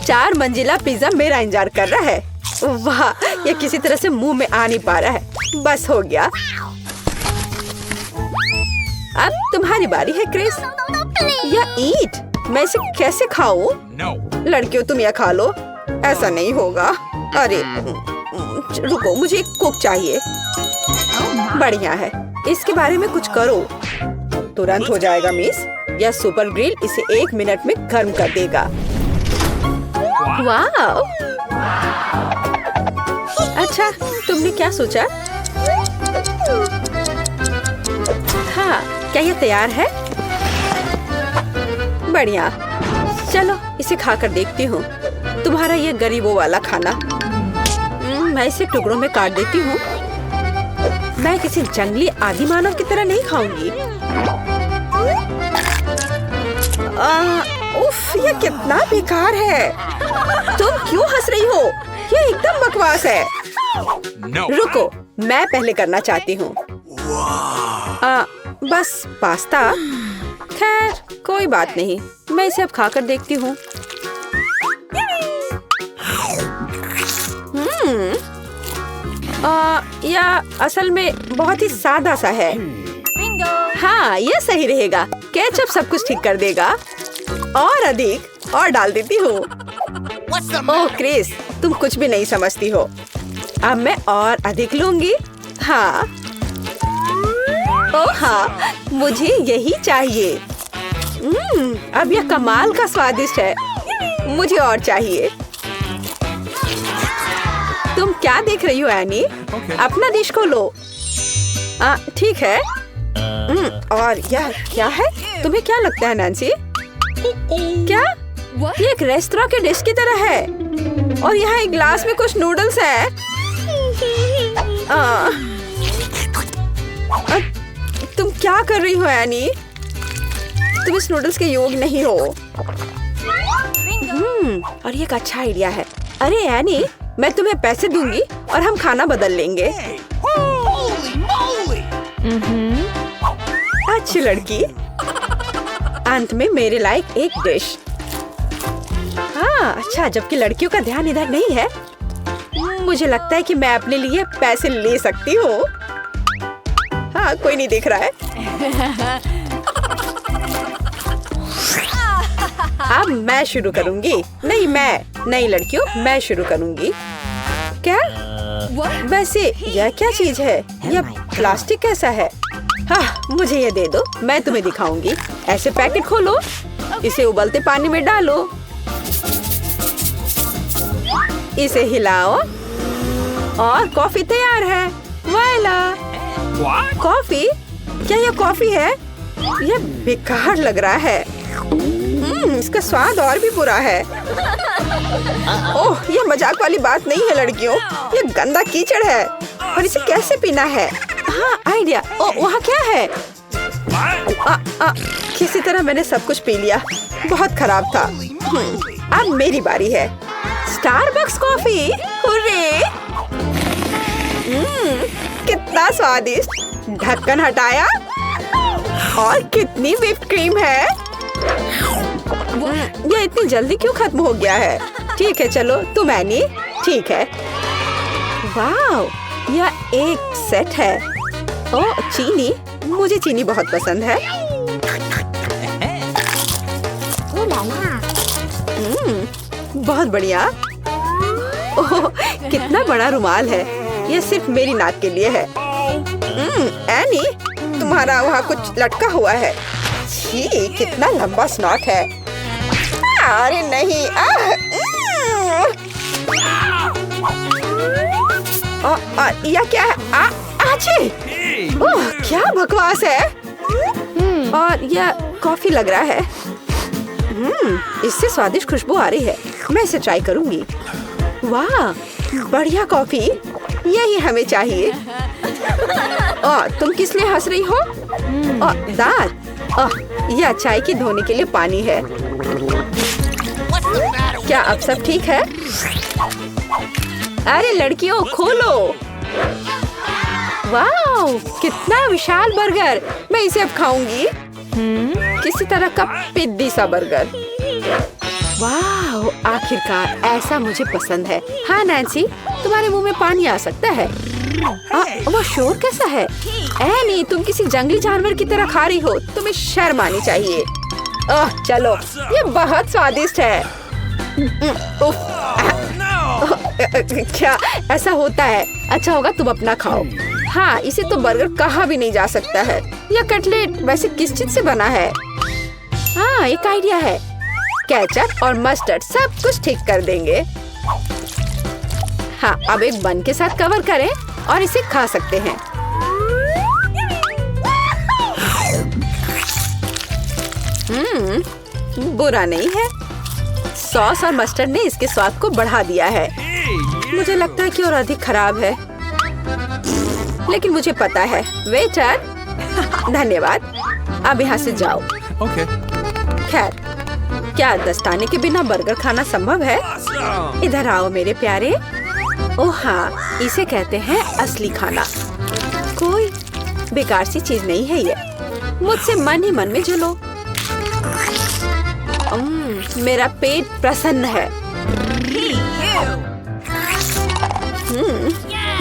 4 मंजिला पिज्जा मेरा इंतजार कर रहा है। वाह, ये किसी तरह से मुंह में आ नहीं पा रहा है। बस हो गया। अब तुम्हारी बारी है क्रिस। या ईट, मैं इसे कैसे खाऊं? No. लड़कियों, तुम यह खा लो। ऐसा नहीं होगा। अरे रुको, मुझे एक कुक चाहिए। बढ़िया है, इसके बारे में कुछ करो। तुरंत हो जाएगा मिस। यह सुपर ग्रिल इसे 1 मिनट में गर्म कर देगा। वाह, अच्छा, तुमने क्या सोचा? हाँ, क्या यह तैयार है? बढ़िया, चलो इसे खाकर देखती हूँ। तुम्हारा ये गरीबों वाला खाना। मैं इसे टुकड़ों में काट देती हूँ। मैं किसी जंगली आदि मानव की तरह नहीं खाऊंगी। उफ, ये कितना बेकार है। तुम क्यों हंस रही हो? ये एकदम बकवास है। No. रुको, मैं पहले करना चाहती हूँ। बस पास्ता। खैर, कोई बात नहीं, मैं इसे अब खाकर देखती हूँ। यह असल में बहुत ही सादा सा है। हाँ, यह सही रहेगा। केचप सब कुछ ठीक कर देगा। और अधिक और डाल देती हूँ। ओह क्रिस, तुम कुछ भी नहीं समझती हो। अब मैं और अधिक लूंगी। हाँ, ओह हाँ, मुझे यही चाहिए। अब यह कमाल का स्वादिष्ट है। मुझे और चाहिए। तुम क्या देख रही हो एनी? Okay. अपना डिश खोलो। ठीक है। और यह क्या है? तुम्हें क्या लगता है नैन्सी? क्या? ये एक रेस्टोरेंट के डिश की तरह है। और यहाँ एक ग्लास में कुछ नूडल्स है। तुम क्या कर रही हो एनी? तुम इस नूडल्स के योग्य नहीं हो। और ये एक अच्छा आइडिया है। अरे एनी, मैं तुम्हें पैसे दूंगी और हम खाना बदल लेंगे। अच्छी लड़की। अंत में मेरे लायक एक डिश। हाँ, अच्छा, जबकि लड़कियों का ध्यान इधर नहीं है। मुझे लगता है कि मैं अपने लिए पैसे ले सकती हूँ। हाँ, कोई नहीं देख रहा है। अब मैं शुरू करूंगी। नहीं लड़कियों, मैं शुरू करूंगी। क्या? वैसे यह क्या चीज है? यह प्लास्टिक कैसा है? हाँ, मुझे ये दे दो, मैं तुम्हें दिखाऊंगी। ऐसे पैकेट खोलो, इसे उबलते पानी में डालो, इसे हिलाओ और कॉफी तैयार है। वाला कॉफी? क्या यह कॉफी है? यह बेकार लग रहा है। इसका स्वाद और भी बुरा है। ओह, ये मजाक वाली बात नहीं है लड़कियों। ये गंदा कीचड़ है और इसे कैसे पीना है? हाँ, आइडिया। ओह, वहाँ क्या है? किसी तरह मैंने सब कुछ पी लिया। बहुत खराब था। अब मेरी बारी है। Starbucks coffee. हुर्रे! कितना स्वादिष्ट। ढक्कन हटाया और कितनी व्हिप्ड क्रीम है। ये इतनी जल्दी क्यों खत्म हो गया है? ठीक है, चलो तुम एनी। ठीक है। वाह, यह एक सेट है। ओह, चीनी। मुझे चीनी बहुत पसंद है। बहुत बढ़िया। ओह, कितना बड़ा रुमाल है। यह सिर्फ मेरी नाक के लिए है। एनी, तुम्हारा वहाँ कुछ लटका हुआ है। छी, कितना लंबा स्नॉट है। अरे नहीं। यह क्या है? आछी! ओह, क्या बकवास है। और यह कॉफी लग रहा है। इससे स्वादिष्ट खुशबू आ रही है। मैं इसे ट्राई करूंगी। वाह, बढ़िया कॉफी, यही हमें चाहिए। तुम किस लिए हंस रही हो? दांत। यह चाय की धोने के लिए पानी है। क्या अब सब ठीक है? अरे लड़कियों, खोलो। वाह, कितना विशाल बर्गर। मैं इसे अब खाऊंगी। किसी तरह का पिद्दी सा बर्गर। वाह, आखिरकार ऐसा मुझे पसंद है। हाँ नैन्सी, तुम्हारे मुंह में पानी आ सकता है। वो शोर कैसा है? नहीं, तुम किसी जंगली जानवर की तरह खा रही हो। तुम्हें शर्म आनी चाहिए। चलो, ये बहुत स्वादिष्ट है। क्या ऐसा होता है? अच्छा होगा तुम अपना खाओ। हाँ, इसे तो बर्गर कहा भी नहीं जा सकता है। यह कटलेट वैसे किस चीज से बना है? हाँ, एक आइडिया है। केचप और मस्टर्ड सब कुछ ठीक कर देंगे। हाँ, अब एक बन के साथ कवर करें और इसे खा सकते हैं। बुरा नहीं है। सॉस और मस्टर्ड ने इसके स्वाद को बढ़ा दिया है। मुझे लगता है कि और अधिक खराब है, लेकिन मुझे पता है। वेटर, धन्यवाद। अब यहाँ से जाओ। Okay. खैर, क्या दस्ताने के बिना बर्गर खाना संभव है? इधर आओ मेरे प्यारे। ओह हाँ, इसे कहते हैं असली खाना। कोई बेकार सी चीज नहीं है ये। मुझसे मन ही मन में जलो। मेरा पेट प्रसन्न है।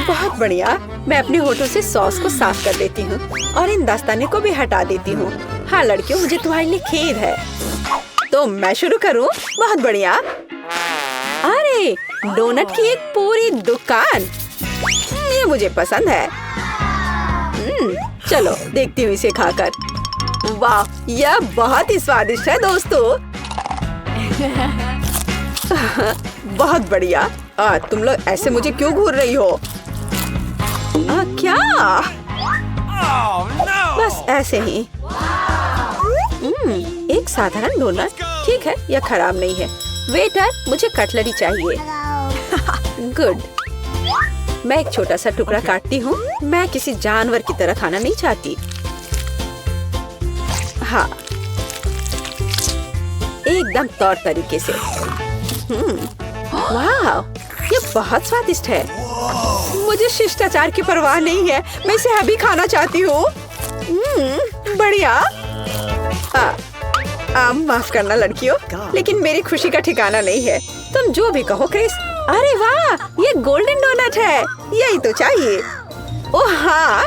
बहुत बढ़िया। मैं अपने होठों से सॉस को साफ कर देती हूँ और इन दस्ताने को भी हटा देती हूँ। हाँ लड़कियों, मुझे तुम्हारे लिए खेद है। तो मैं शुरू करूँ? बहुत बढ़िया। अरे, डोनट की एक पूरी दुकान। ये मुझे पसंद है। चलो देखती हूँ इसे खाकर। वाह, यह बहुत ही स्वादिष्ट है दोस्तों। बहुत बढ़िया। तुम लोग ऐसे मुझे क्यों घूर रही हो? क्या? बस ऐसे ही। एक साधारण डोनट। ठीक है, यह खराब नहीं है। वेटर, मुझे कटलरी चाहिए। गुड। मैं एक छोटा सा टुकड़ा काटती हूँ। मैं किसी जानवर की तरह खाना नहीं चाहती। हाँ, एकदम तौर तरीके से। वाह, ये बहुत स्वादिष्ट है। मुझे शिष्टाचार की परवाह नहीं है। मैं इसे अभी खाना चाहती हूँ। बढ़िया। माफ करना लड़कियों, लेकिन मेरी खुशी का ठिकाना नहीं है। तुम जो भी कहो क्रिस। अरे वाह, ये गोल्डन डोनट है। यही तो चाहिए। ओह हाँ,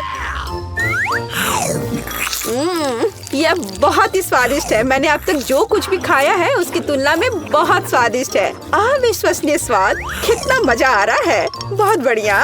यह बहुत ही स्वादिष्ट है। मैंने अब तक जो कुछ भी खाया है उसकी तुलना में बहुत स्वादिष्ट है। अविश्वसनीय स्वाद। कितना मजा आ रहा है। बहुत बढ़िया।